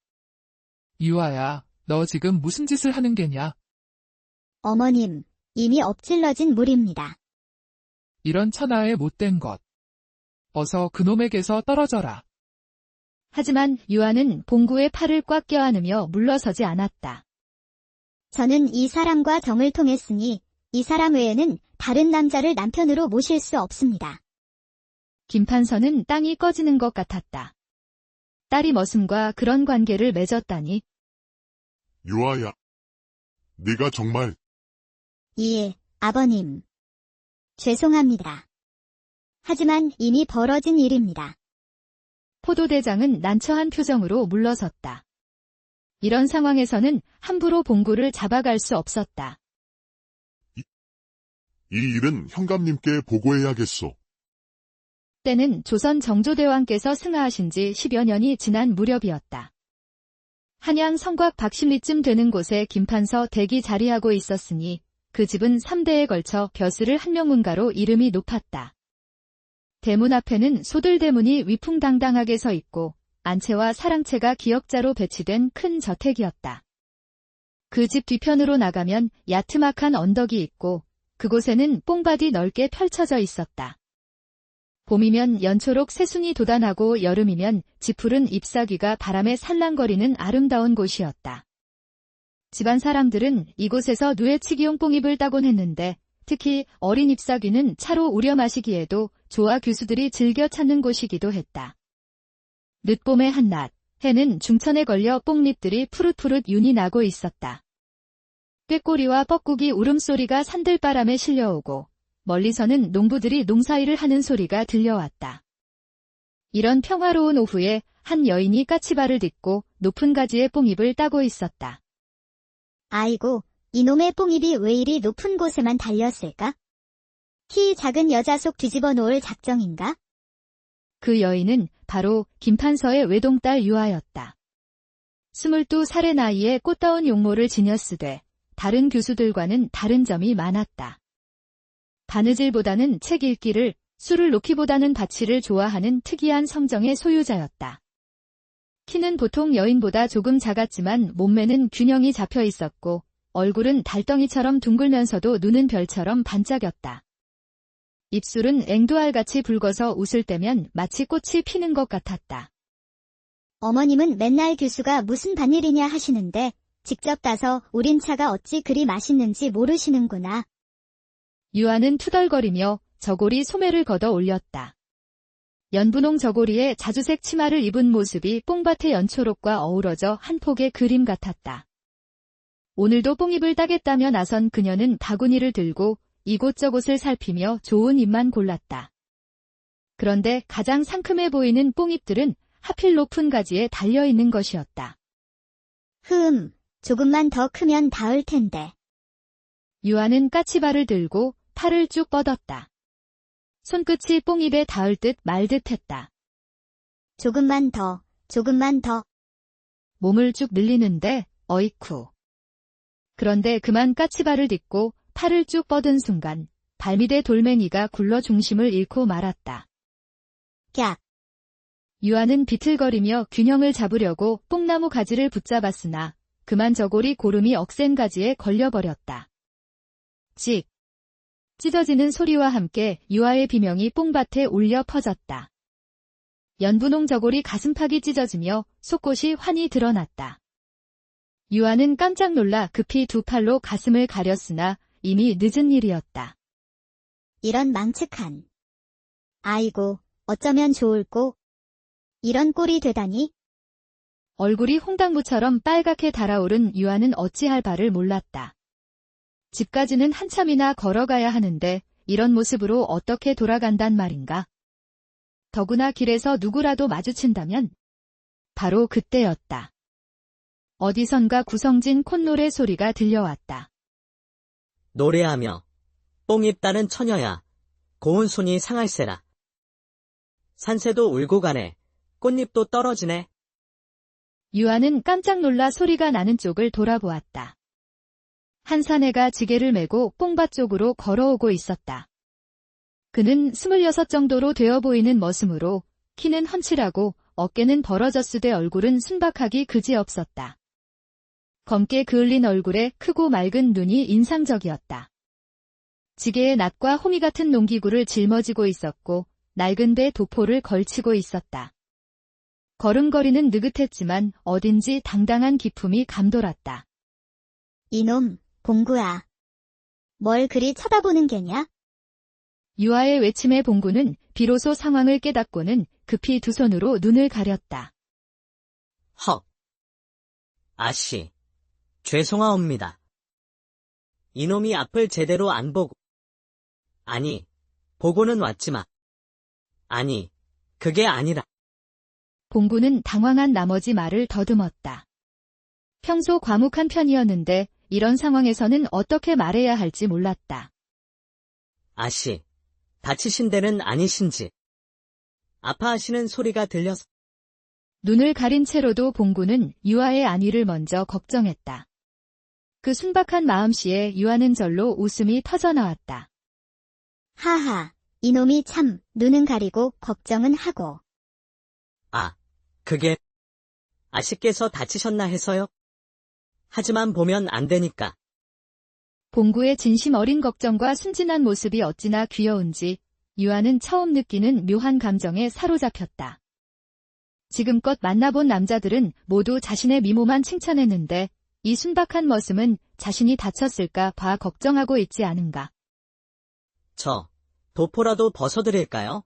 유아야, 너 지금 무슨 짓을 하는 게냐? 어머님, 이미 엎질러진 물입니다. 이런 천하의 못된 것. 어서 그놈에게서 떨어져라. 하지만 유아는 봉구의 팔을 꽉 껴안으며 물러서지 않았다. 저는 이 사람과 정을 통했으니 이 사람 외에는 다른 남자를 남편으로 모실 수 없습니다. 김판서는 땅이 꺼지는 것 같았다. 딸이 머슴과 그런 관계를 맺었다니. 유아야. 네가 정말 예, 아버님. 죄송합니다. 하지만 이미 벌어진 일입니다. 포도대장은 난처한 표정으로 물러섰다. 이런 상황에서는 함부로 봉구를 잡아갈 수 없었다. 이 일은 현감님께 보고해야겠소. 때는 조선 정조대왕께서 승하하신 지 10여 년이 지난 무렵이었다. 한양 성곽 박심리쯤 되는 곳에 김판서 댁이 자리하고 있었으니 그 집은 3대에 걸쳐 벼슬을 한명문가로 이름이 높았다. 대문 앞에는 소들대문이 위풍당당하게 서 있고 안채와 사랑채가 기역자로 배치된 큰 저택이었다. 그 집 뒤편으로 나가면 야트막한 언덕이 있고 그곳에는 뽕밭이 넓게 펼쳐져 있었다. 봄이면 연초록 새순이 돋아나고 여름이면 지푸른 잎사귀가 바람에 살랑거리는 아름다운 곳이었다. 집안 사람들은 이곳에서 누에치기용 뽕잎을 따곤 했는데 특히 어린 잎사귀는 차로 우려 마시기에도 조화 교수들이 즐겨 찾는 곳이기도 했다. 늦봄의 한낮, 해는 중천에 걸려 뽕잎들이 푸릇푸릇 윤이 나고 있었다. 꾀꼬리와 뻐꾸기 울음소리가 산들바람에 실려오고 멀리서는 농부들이 농사일을 하는 소리가 들려왔다. 이런 평화로운 오후에 한 여인이 까치발을 딛고 높은 가지의 뽕잎을 따고 있었다. 아이고, 이놈의 뽕잎이 왜 이리 높은 곳에만 달렸을까? 키 작은 여자 속 뒤집어 놓을 작정인가? 그 여인은 바로 김판서의 외동딸 유아였다. 22살의 나이에 꽃다운 용모를 지녔으되 다른 교수들과는 다른 점이 많았다. 바느질보다는 책 읽기를, 술을 놓기보다는 바치를 좋아하는 특이한 성정의 소유자였다. 키는 보통 여인보다 조금 작았지만 몸매는 균형이 잡혀 있었고 얼굴은 달덩이처럼 둥글면서도 눈은 별처럼 반짝였다. 입술은 앵두알같이 붉어서 웃을 때면 마치 꽃이 피는 것 같았다. 어머님은 맨날 교수가 무슨 밭일이냐 하시는데 직접 따서 우린 차가 어찌 그리 맛있는지 모르시는구나. 유아는 투덜거리며 저고리 소매를 걷어 올렸다. 연분홍 저고리에 자주색 치마를 입은 모습이 뽕밭의 연초록과 어우러져 한 폭의 그림 같았다. 오늘도 뽕잎을 따겠다며 나선 그녀는 바구니를 들고 이곳저곳을 살피며 좋은 잎만 골랐다. 그런데 가장 상큼해 보이는 뽕잎들은 하필 높은 가지에 달려있는 것이었다. 조금만 더 크면 닿을 텐데. 유아는 까치발을 들고 팔을 쭉 뻗었다. 손끝이 뽕잎에 닿을 듯 말 듯 했다. 조금만 더. 몸을 쭉 늘리는데 어이쿠. 그런데 그만 까치발을 딛고 팔을 쭉 뻗은 순간 발밑의 돌멩이가 굴러 중심을 잃고 말았다. 깍. 유아는 비틀거리며 균형을 잡으려고 뽕나무 가지를 붙잡았으나 그만 저고리 고름이 억센 가지에 걸려버렸다. 찍. 찢어지는 소리와 함께 유아의 비명이 뽕밭에 울려 퍼졌다. 연분홍 저고리 가슴팍이 찢어지며 속꽃이 환히 드러났다. 유아는 깜짝 놀라 급히 두 팔로 가슴을 가렸으나 이미 늦은 일이었다. 이런 망측한. 아이고, 어쩌면 좋을꼬. 이런 꼴이 되다니. 얼굴이 홍당무처럼 빨갛게 달아오른 유아는 어찌할 바를 몰랐다. 집까지는 한참이나 걸어가야 하는데 이런 모습으로 어떻게 돌아간단 말인가. 더구나 길에서 누구라도 마주친다면 바로 그때였다. 어디선가 구성진 콧노래 소리가 들려왔다. 노래하며 뽕잎 따는 처녀야 고운 손이 상할세라. 산새도 울고 가네. 꽃잎도 떨어지네. 유아는 깜짝 놀라 소리가 나는 쪽을 돌아보았다. 한 사내가 지게를 메고 뽕밭 쪽으로 걸어오고 있었다. 그는 26 정도로 되어 보이는 머슴으로 키는 훤칠하고 어깨는 벌어졌으되 얼굴은 순박하기 그지없었다. 검게 그을린 얼굴에 크고 맑은 눈이 인상적이었다. 지게에 낫과 호미 같은 농기구를 짊어지고 있었고 낡은 배 도포를 걸치고 있었다. 걸음걸이는 느긋했지만 어딘지 당당한 기품이 감돌았다. 이놈, 봉구야. 뭘 그리 쳐다보는 게냐? 유아의 외침에 봉구는 비로소 상황을 깨닫고는 급히 두 손으로 눈을 가렸다. 헉. 아씨, 죄송하옵니다. 이놈이 앞을 제대로 안 보고. 아니, 보고는 왔지만. 아니, 그게 아니라. 봉구는 당황한 나머지 말을 더듬었다. 평소 과묵한 편이었는데 이런 상황에서는 어떻게 말해야 할지 몰랐다. 아씨, 다치신 데는 아니신지. 아파하시는 소리가 들려서. 눈을 가린 채로도 봉구는 유아의 안위를 먼저 걱정했다. 그 순박한 마음씨에 유아는 절로 웃음이 터져나왔다. 하하, 이놈이 참, 눈은 가리고 걱정은 하고. 아, 그게 아씨께서 다치셨나 해서요? 하지만 보면 안 되니까. 봉구의 진심 어린 걱정과 순진한 모습이 어찌나 귀여운지 유아는 처음 느끼는 묘한 감정에 사로잡혔다. 지금껏 만나본 남자들은 모두 자신의 미모만 칭찬했는데 이 순박한 머슴은 자신이 다쳤을까 봐 걱정하고 있지 않은가. 저, 도포라도 벗어드릴까요?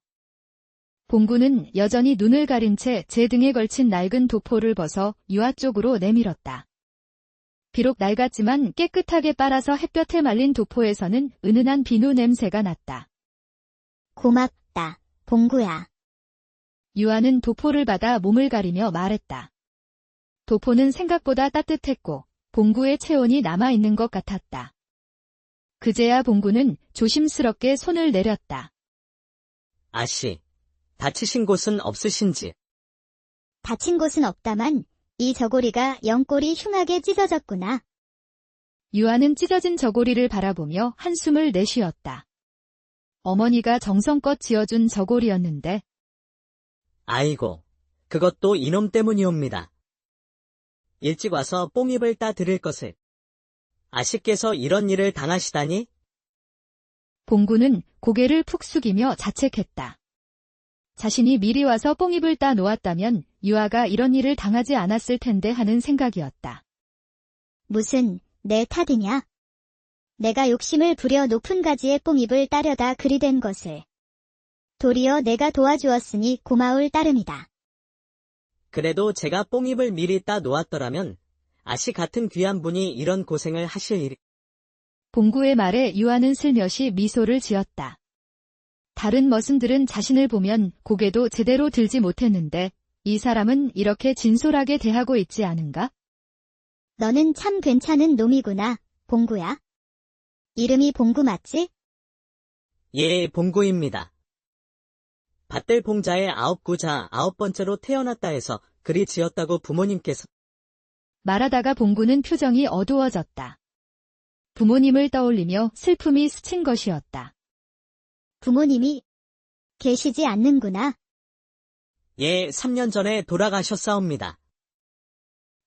봉구는 여전히 눈을 가린 채 제 등에 걸친 낡은 도포를 벗어 유아 쪽으로 내밀었다. 비록 낡았지만 깨끗하게 빨아서 햇볕에 말린 도포에서는 은은한 비누 냄새가 났다. 고맙다, 봉구야. 유아는 도포를 받아 몸을 가리며 말했다. 도포는 생각보다 따뜻했고 봉구의 체온이 남아있는 것 같았다. 그제야 봉구는 조심스럽게 손을 내렸다. 아씨, 다치신 곳은 없으신지. 다친 곳은 없다만 이 저고리가 영꼴이 흉하게 찢어졌구나. 유아는 찢어진 저고리를 바라보며 한숨을 내쉬었다. 어머니가 정성껏 지어준 저고리였는데. 아이고, 그것도 이놈 때문이옵니다. 일찍 와서 뽕잎을 따 드릴 것을. 아씨께서 이런 일을 당하시다니? 봉구는 고개를 푹 숙이며 자책했다. 자신이 미리 와서 뽕잎을 따 놓았다면 유아가 이런 일을 당하지 않았을 텐데 하는 생각이었다. 무슨, 내 탓이냐? 내가 욕심을 부려 높은 가지의 뽕잎을 따려다 그리 된 것을. 도리어 내가 도와주었으니 고마울 따름이다. 그래도 제가 뽕잎을 미리 따 놓았더라면 아씨 같은 귀한 분이 이런 고생을 하실 일이. 봉구의 말에 유아는 슬며시 미소를 지었다. 다른 머슴들은 자신을 보면 고개도 제대로 들지 못했는데 이 사람은 이렇게 진솔하게 대하고 있지 않은가? 너는 참 괜찮은 놈이구나, 봉구야. 이름이 봉구 맞지? 예, 봉구입니다. 밭들 봉자의 9구자 9번째로 태어났다 해서 그리 지었다고 부모님께서. 말하다가 봉구는 표정이 어두워졌다. 부모님을 떠올리며 슬픔이 스친 것이었다. 부모님이 계시지 않는구나. 예, 3년 전에 돌아가셨사옵니다.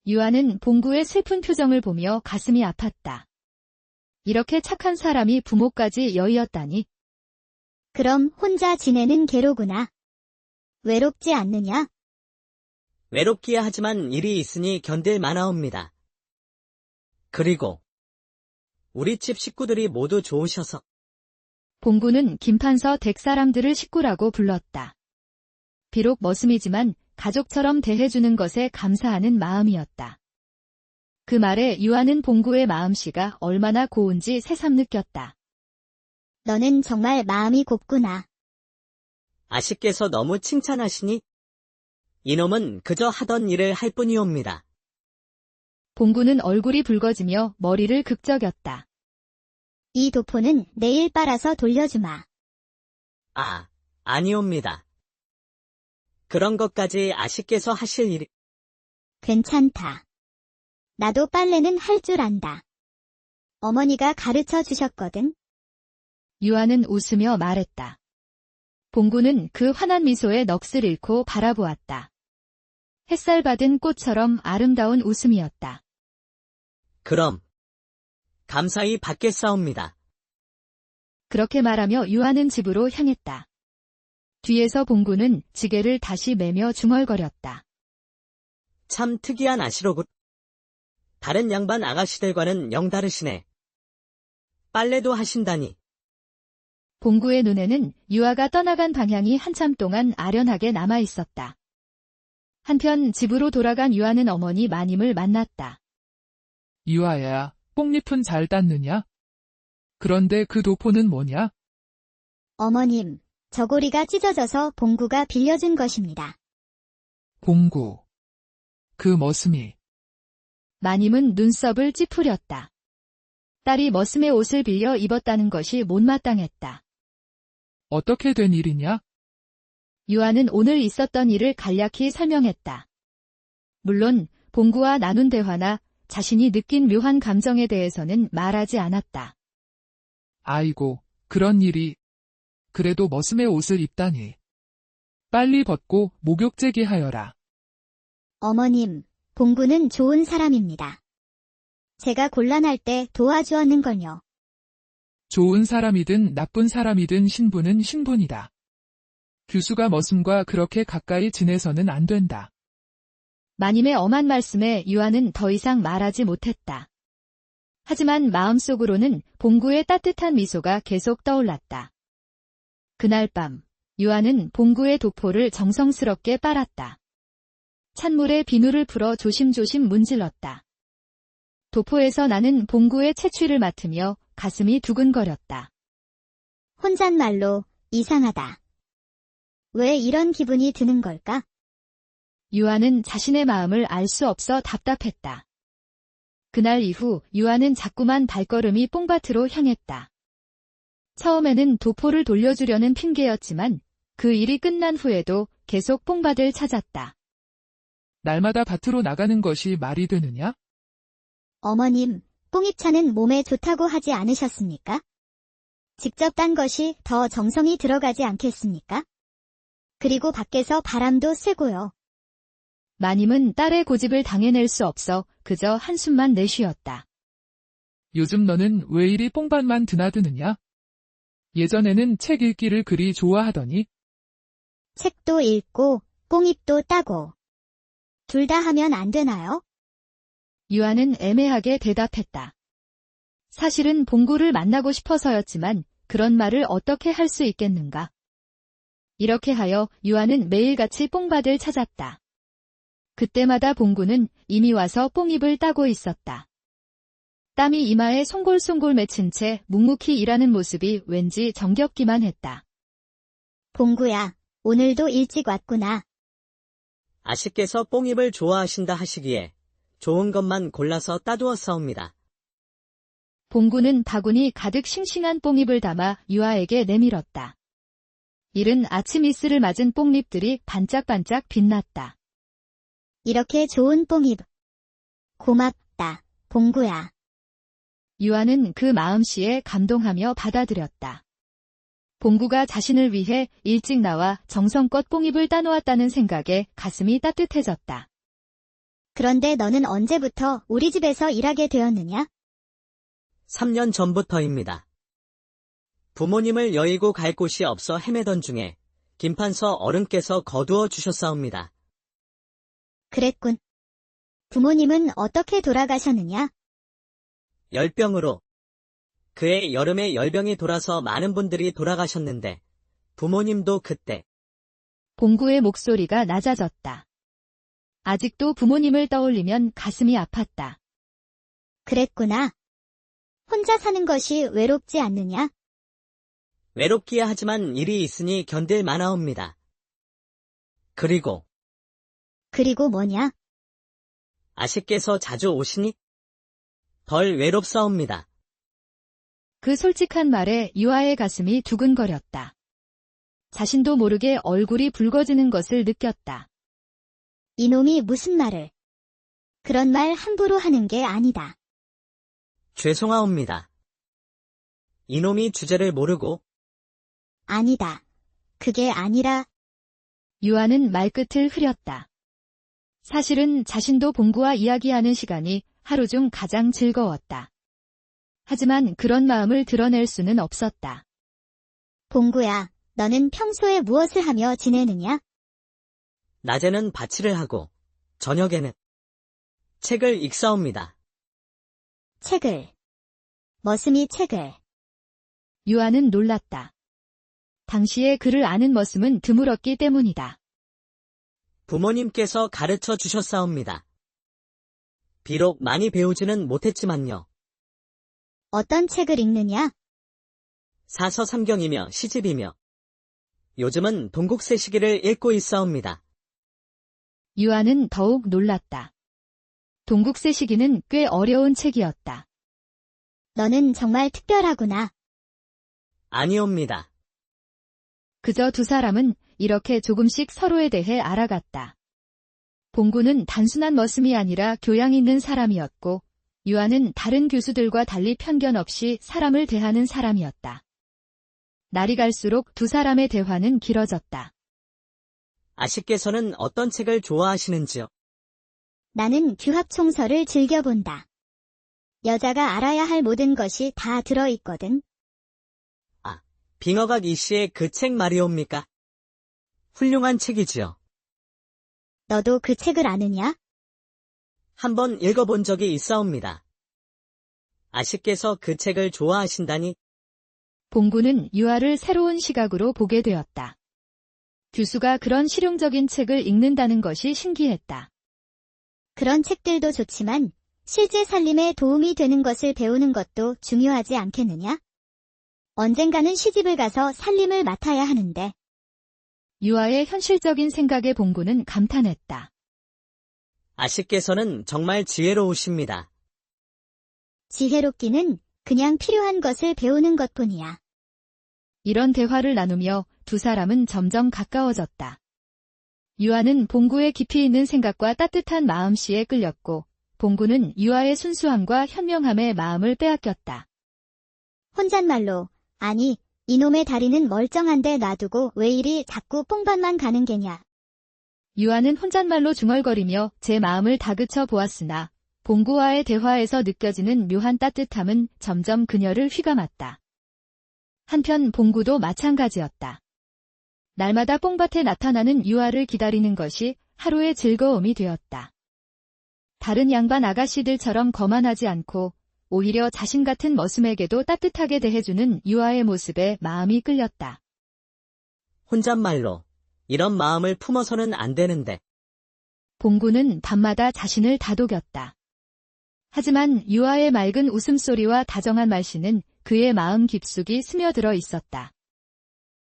유아는 봉구의 슬픈 표정을 보며 가슴이 아팠다. 이렇게 착한 사람이 부모까지 여의었다니. 그럼 혼자 지내는 개로구나. 외롭지 않느냐? 외롭기야 하지만 일이 있으니 견딜 만하옵니다. 그리고 우리 집 식구들이 모두 좋으셔서. 봉구는 김판서 댁 사람들을 식구라고 불렀다. 비록 머슴이지만 가족처럼 대해주는 것에 감사하는 마음이었다. 그 말에 유아는 봉구의 마음씨가 얼마나 고운지 새삼 느꼈다. 너는 정말 마음이 곱구나. 아씨께서 너무 칭찬하시니? 이놈은 그저 하던 일을 할 뿐이옵니다. 봉구는 얼굴이 붉어지며 머리를 극적였다. 이 도포는 내일 빨아서 돌려주마. 아, 아니옵니다. 그런 것까지 아씨께서 하실 일이. 괜찮다. 나도 빨래는 할 줄 안다. 어머니가 가르쳐 주셨거든. 유아는 웃으며 말했다. 봉구는 그 환한 미소에 넋을 잃고 바라보았다. 햇살 받은 꽃처럼 아름다운 웃음이었다. 그럼 감사히 받겠사옵니다. 그렇게 말하며 유아는 집으로 향했다. 뒤에서 봉구는 지게를 다시 매며 중얼거렸다. 참 특이한 아시로군. 다른 양반 아가씨들과는 영 다르시네. 빨래도 하신다니. 봉구의 눈에는 유아가 떠나간 방향이 한참 동안 아련하게 남아 있었다. 한편 집으로 돌아간 유아는 어머니 마님을 만났다. 유아야, 뽕잎은 잘 땄느냐? 그런데 그 도포는 뭐냐? 어머님, 저고리가 찢어져서 봉구가 빌려준 것입니다. 봉구. 그 머슴이. 마님은 눈썹을 찌푸렸다. 딸이 머슴의 옷을 빌려 입었다는 것이 못마땅했다. 어떻게 된 일이냐? 유아는 오늘 있었던 일을 간략히 설명했다. 물론 봉구와 나눈 대화나 자신이 느낀 묘한 감정에 대해서는 말하지 않았다. 아이고, 그런 일이. 그래도 머슴의 옷을 입다니. 빨리 벗고 목욕제기 하여라. 어머님, 봉구는 좋은 사람입니다. 제가 곤란할 때 도와주었는걸요. 좋은 사람이든 나쁜 사람이든 신분은 신분이다. 규수가 머슴과 그렇게 가까이 지내서는 안 된다. 마님의 엄한 말씀에 유아는 더 이상 말하지 못했다. 하지만 마음속으로는 봉구의 따뜻한 미소가 계속 떠올랐다. 그날 밤, 유아는 봉구의 도포를 정성스럽게 빨았다. 찬물에 비누를 풀어 조심조심 문질렀다. 도포에서 나는 봉구의 채취를 맡으며 가슴이 두근거렸다. 혼잣말로 이상하다. 왜 이런 기분이 드는 걸까? 유아는 자신의 마음을 알 수 없어 답답했다. 그날 이후 유아는 자꾸만 발걸음이 뽕밭으로 향했다. 처음에는 도포를 돌려주려는 핑계였지만 그 일이 끝난 후에도 계속 뽕밭을 찾았다. 날마다 밭으로 나가는 것이 말이 되느냐? 어머님, 뽕잎차는 몸에 좋다고 하지 않으셨습니까? 직접 딴 것이 더 정성이 들어가지 않겠습니까? 그리고 밖에서 바람도 쐬고요. 마님은 딸의 고집을 당해낼 수 없어 그저 한숨만 내쉬었다. 요즘 너는 왜 이리 뽕밭만 드나드느냐? 예전에는 책 읽기를 그리 좋아하더니. 책도 읽고 뽕잎도 따고. 둘 다 하면 안 되나요? 유아는 애매하게 대답했다. 사실은 봉구를 만나고 싶어서였지만 그런 말을 어떻게 할 수 있겠는가. 이렇게 하여 유아는 매일같이 뽕밭을 찾았다. 그때마다 봉구는 이미 와서 뽕잎을 따고 있었다. 땀이 이마에 송골송골 맺힌 채 묵묵히 일하는 모습이 왠지 정겹기만 했다. 봉구야, 오늘도 일찍 왔구나. 아씨께서 뽕잎을 좋아하신다 하시기에 좋은 것만 골라서 따두었사옵니다. 봉구는 바구니 가득 싱싱한 뽕잎을 담아 유아에게 내밀었다. 이른 아침 이슬을 맞은 뽕잎들이 반짝반짝 빛났다. 이렇게 좋은 뽕잎. 고맙다, 봉구야. 유아는 그 마음씨에 감동하며 받아들였다. 봉구가 자신을 위해 일찍 나와 정성껏 뽕잎을 따놓았다는 생각에 가슴이 따뜻해졌다. 그런데 너는 언제부터 우리 집에서 일하게 되었느냐? 3년 전부터입니다. 부모님을 여의고 갈 곳이 없어 헤매던 중에 김판서 어른께서 거두어 주셨사옵니다. 그랬군. 부모님은 어떻게 돌아가셨느냐? 열병으로. 그해 여름에 열병이 돌아서 많은 분들이 돌아가셨는데 부모님도 그때. 봉구의 목소리가 낮아졌다. 아직도 부모님을 떠올리면 가슴이 아팠다. 그랬구나. 혼자 사는 것이 외롭지 않느냐? 외롭기야 하지만 일이 있으니 견딜 만하옵니다. 그리고 뭐냐? 아씨께서 자주 오시니 덜 외롭사옵니다. 그 솔직한 말에 유아의 가슴이 두근거렸다. 자신도 모르게 얼굴이 붉어지는 것을 느꼈다. 이놈이 무슨 말을. 그런 말 함부로 하는 게 아니다. 죄송하옵니다. 이놈이 주제를 모르고. 아니다. 그게 아니라. 유아는 말끝을 흐렸다. 사실은 자신도 봉구와 이야기하는 시간이 하루 중 가장 즐거웠다. 하지만 그런 마음을 드러낼 수는 없었다. 봉구야, 너는 평소에 무엇을 하며 지내느냐? 낮에는 바치를 하고 저녁에는 책을 읽사옵니다. 책을. 머슴이 책을. 유아는 놀랐다. 당시에 그를 아는 머슴은 드물었기 때문이다. 부모님께서 가르쳐 주셨사옵니다. 비록 많이 배우지는 못했지만요. 어떤 책을 읽느냐? 사서삼경이며 시집이며 요즘은 동국세시기를 읽고 있사옵니다. 유아는 더욱 놀랐다. 동국세시기는 꽤 어려운 책이었다. 너는 정말 특별하구나. 아니옵니다. 그저 두 사람은 이렇게 조금씩 서로에 대해 알아갔다. 봉구는 단순한 머슴이 아니라 교양 있는 사람이었고, 유아는 다른 교수들과 달리 편견 없이 사람을 대하는 사람이었다. 날이 갈수록 두 사람의 대화는 길어졌다. 아씨께서는 어떤 책을 좋아하시는지요? 나는 규합총서를 즐겨본다. 여자가 알아야 할 모든 것이 다 들어있거든. 빙어각 이씨의 그 책 말이옵니까? 훌륭한 책이지요. 너도 그 책을 아느냐? 한번 읽어본 적이 있사옵니다. 아씨께서 그 책을 좋아하신다니 봉구는 유아를 새로운 시각으로 보게 되었다. 교수가 그런 실용적인 책을 읽는다는 것이 신기했다. 그런 책들도 좋지만 실제 살림에 도움이 되는 것을 배우는 것도 중요하지 않겠느냐? 언젠가는 시집을 가서 살림을 맡아야 하는데. 유아의 현실적인 생각에 봉구는 감탄했다. 아씨께서는 정말 지혜로우십니다. 지혜롭기는 그냥 필요한 것을 배우는 것뿐이야. 이런 대화를 나누며 두 사람은 점점 가까워졌다. 유아는 봉구의 깊이 있는 생각과 따뜻한 마음씨에 끌렸고, 봉구는 유아의 순수함과 현명함에 마음을 빼앗겼다. 혼잣말로, 아니, 이놈의 다리는 멀쩡한데 놔두고 왜 이리 자꾸 뽕밭만 가는 게냐. 유아는 혼잣말로 중얼거리며 제 마음을 다그쳐 보았으나, 봉구와의 대화에서 느껴지는 묘한 따뜻함은 점점 그녀를 휘감았다. 한편 봉구도 마찬가지였다. 날마다 뽕밭에 나타나는 유아를 기다리는 것이 하루의 즐거움이 되었다. 다른 양반 아가씨들처럼 거만하지 않고 오히려 자신 같은 머슴에게도 따뜻하게 대해주는 유아의 모습에 마음이 끌렸다. 혼잣말로 이런 마음을 품어서는 안 되는데. 봉구는 밤마다 자신을 다독였다. 하지만 유아의 맑은 웃음소리와 다정한 말씨는 그의 마음 깊숙이 스며들어 있었다.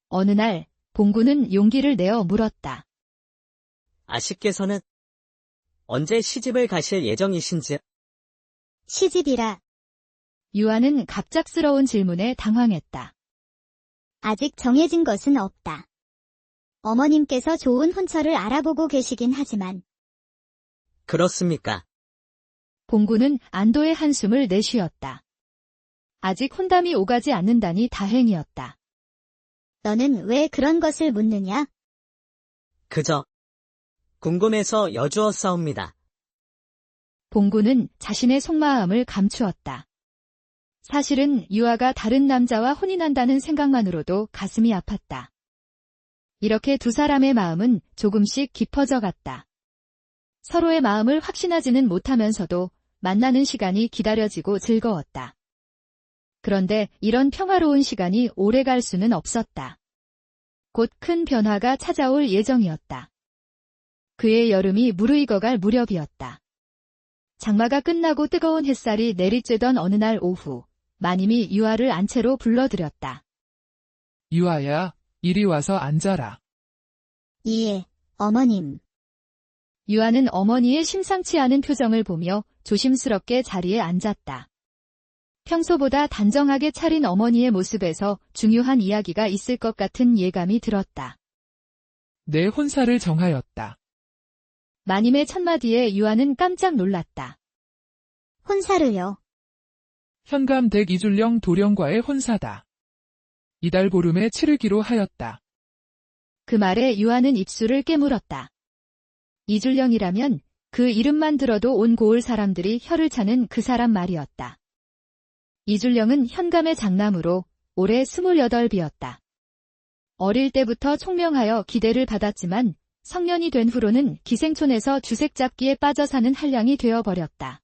어느 날 봉구는 용기를 내어 물었다. 아씨께서는 언제 시집을 가실 예정이신지? 시집이라. 유아는 갑작스러운 질문에 당황했다. 아직 정해진 것은 없다. 어머님께서 좋은 혼처를 알아보고 계시긴 하지만. 그렇습니까? 봉구는 안도의 한숨을 내쉬었다. 아직 혼담이 오가지 않는다니 다행이었다. 너는 왜 그런 것을 묻느냐? 그저 궁금해서 여쭈었사옵니다. 봉구는 자신의 속마음을 감추었다. 사실은 유아가 다른 남자와 혼인한다는 생각만으로도 가슴이 아팠다. 이렇게 두 사람의 마음은 조금씩 깊어져 갔다. 서로의 마음을 확신하지는 못하면서도 만나는 시간이 기다려지고 즐거웠다. 그런데 이런 평화로운 시간이 오래 갈 수는 없었다. 곧 큰 변화가 찾아올 예정이었다. 그의 여름이 무르익어갈 무렵이었다. 장마가 끝나고 뜨거운 햇살이 내리쬐던 어느 날 오후, 마님이 유아를 안채로 불러들였다. 유아야, 이리 와서 앉아라. 예, 어머님. 유아는 어머니의 심상치 않은 표정을 보며 조심스럽게 자리에 앉았다. 평소보다 단정하게 차린 어머니의 모습에서 중요한 이야기가 있을 것 같은 예감이 들었다. 내 혼사를 정하였다. 마님의 첫마디에 유아는 깜짝 놀랐다. 혼사를요. 현감댁 이줄령 도령과의 혼사다. 이달 보름에 치르기로 하였다. 그 말에 유아는 입술을 깨물었다. 이줄령이라면 그 이름만 들어도 온 고을 사람들이 혀를 차는 그 사람 말이었다. 이줄령은 현감의 장남으로 올해 28이었다. 어릴 때부터 총명하여 기대를 받았지만 성년이 된 후로는 기생촌에서 주색잡기에 빠져 사는 한량이 되어버렸다.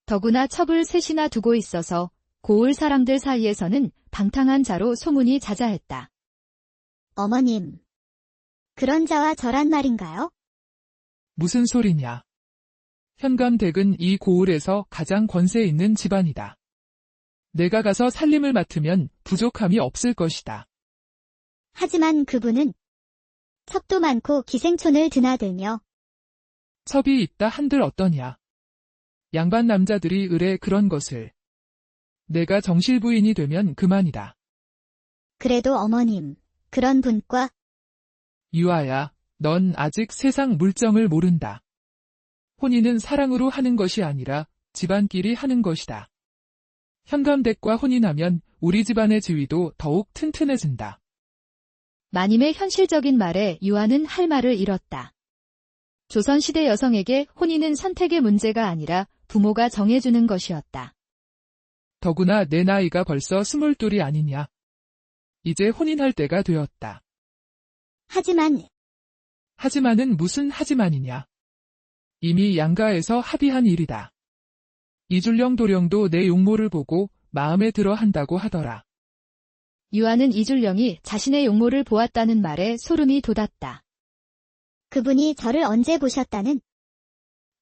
더구나 첩을 셋이나 두고 있어서 고을 사람들 사이에서는 방탕한 자로 소문이 자자했다. 어머님, 그런 자와 저란 말인가요? 무슨 소리냐. 현감댁은 이 고을에서 가장 권세 있는 집안이다. 내가 가서 살림을 맡으면 부족함이 없을 것이다. 하지만 그분은 첩도 많고 기생촌을 드나들며 첩이 있다 한들 어떠냐. 양반 남자들이 의뢰 그런 것을. 내가 정실부인이 되면 그만이다. 그래도 어머님, 그런 분과 유아야, 넌 아직 세상 물정을 모른다. 혼인은 사랑으로 하는 것이 아니라 집안끼리 하는 것이다. 현감댁과 혼인하면 우리 집안의 지위도 더욱 튼튼해진다. 마님의 현실적인 말에 유아는 할 말을 잃었다. 조선시대 여성에게 혼인은 선택의 문제가 아니라 부모가 정해주는 것이었다. 더구나 내 나이가 벌써 22이 아니냐. 이제 혼인할 때가 되었다. 하지만은 무슨 하지만이냐. 이미 양가에서 합의한 일이다. 이줄령 도령도 내 용모를 보고 마음에 들어 한다고 하더라. 유아는 이줄령이 자신의 용모를 보았다는 말에 소름이 돋았다. 그분이 저를 언제 보셨다는?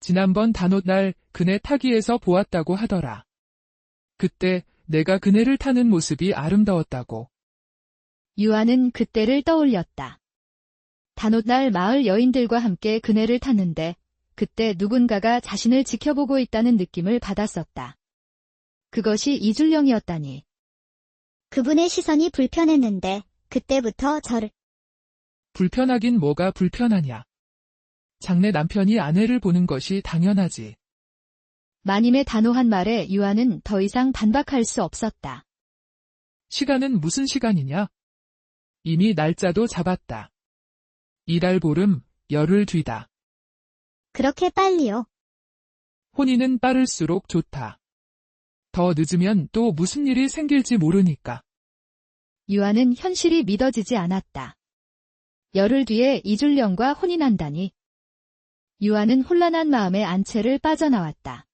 지난번 단오날 그네 타기에서 보았다고 하더라. 그때 내가 그네를 타는 모습이 아름다웠다고. 유아는 그때를 떠올렸다. 단오날 마을 여인들과 함께 그네를 탔는데 그때 누군가가 자신을 지켜보고 있다는 느낌을 받았었다. 그것이 이줄령이었다니. 그분의 시선이 불편했는데 그때부터 저를 불편하긴 뭐가 불편하냐. 장래 남편이 아내를 보는 것이 당연하지. 마님의 단호한 말에 유아는 더 이상 반박할 수 없었다. 시간은 무슨 시간이냐? 이미 날짜도 잡았다. 이달 보름, 열흘 뒤다. 그렇게 빨리요. 혼인은 빠를수록 좋다. 더 늦으면 또 무슨 일이 생길지 모르니까. 유아는 현실이 믿어지지 않았다. 열흘 뒤에 이줄령과 혼인한다니. 유아는 혼란한 마음에 안채를 빠져나왔다.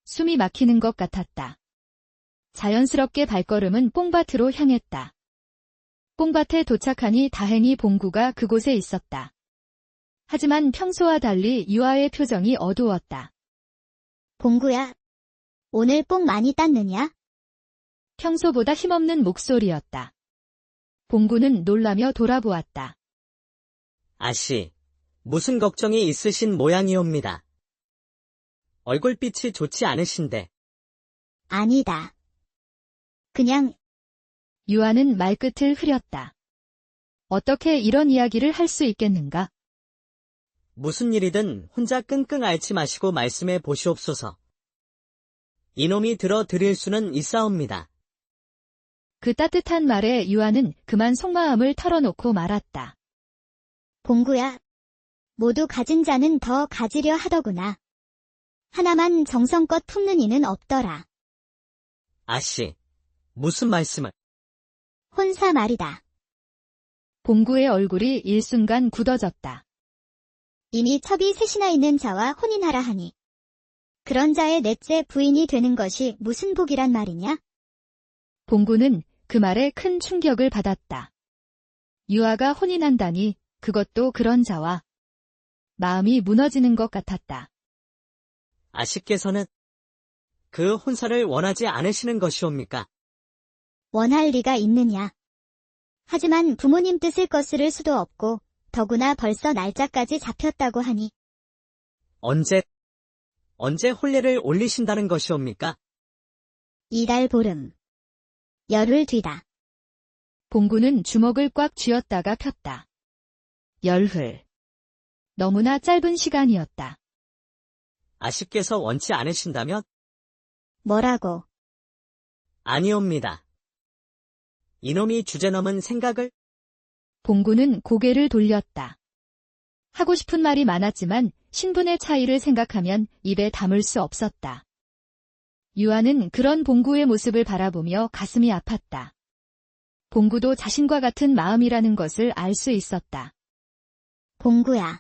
숨이 막히는 것 같았다. 자연스럽게 발걸음은 뽕밭으로 향했다. 뽕밭에 도착하니 다행히 봉구가 그곳에 있었다. 하지만 평소와 달리 유아의 표정이 어두웠다. 봉구야, 오늘 뽕 많이 땄느냐? 평소보다 힘없는 목소리였다. 봉구는 놀라며 돌아보았다. 아씨, 무슨 걱정이 있으신 모양이옵니다. 얼굴빛이 좋지 않으신데. 아니다. 그냥 유아는 말끝을 흐렸다. 어떻게 이런 이야기를 할 수 있겠는가? 무슨 일이든 혼자 끙끙 앓지 마시고 말씀해 보시옵소서. 이놈이 들어드릴 수는 있사옵니다. 그 따뜻한 말에 유아는 그만 속마음을 털어놓고 말았다. 봉구야, 모두 가진 자는 더 가지려 하더구나. 하나만 정성껏 품는 이는 없더라. 아씨, 무슨 말씀을? 혼사 말이다. 봉구의 얼굴이 일순간 굳어졌다. 이미 첩이 셋이나 있는 자와 혼인하라 하니. 그런 자의 넷째 부인이 되는 것이 무슨 복이란 말이냐? 봉구는 그 말에 큰 충격을 받았다. 유아가 혼인한다니 그것도 그런 자와. 마음이 무너지는 것 같았다. 아씨께서는 그 혼사를 원하지 않으시는 것이옵니까? 원할 리가 있느냐. 하지만 부모님 뜻을 거스를 수도 없고 더구나 벌써 날짜까지 잡혔다고 하니. 언제 혼례를 올리신다는 것이옵니까? 이달 보름. 열흘 뒤다. 봉구는 주먹을 꽉 쥐었다가 폈다. 열흘. 너무나 짧은 시간이었다. 아씨께서 원치 않으신다면? 뭐라고? 아니옵니다. 이놈이 주제넘은 생각을? 봉구는 고개를 돌렸다. 하고 싶은 말이 많았지만 신분의 차이를 생각하면 입에 담을 수 없었다. 유아는 그런 봉구의 모습을 바라보며 가슴이 아팠다. 봉구도 자신과 같은 마음이라는 것을 알 수 있었다. 봉구야.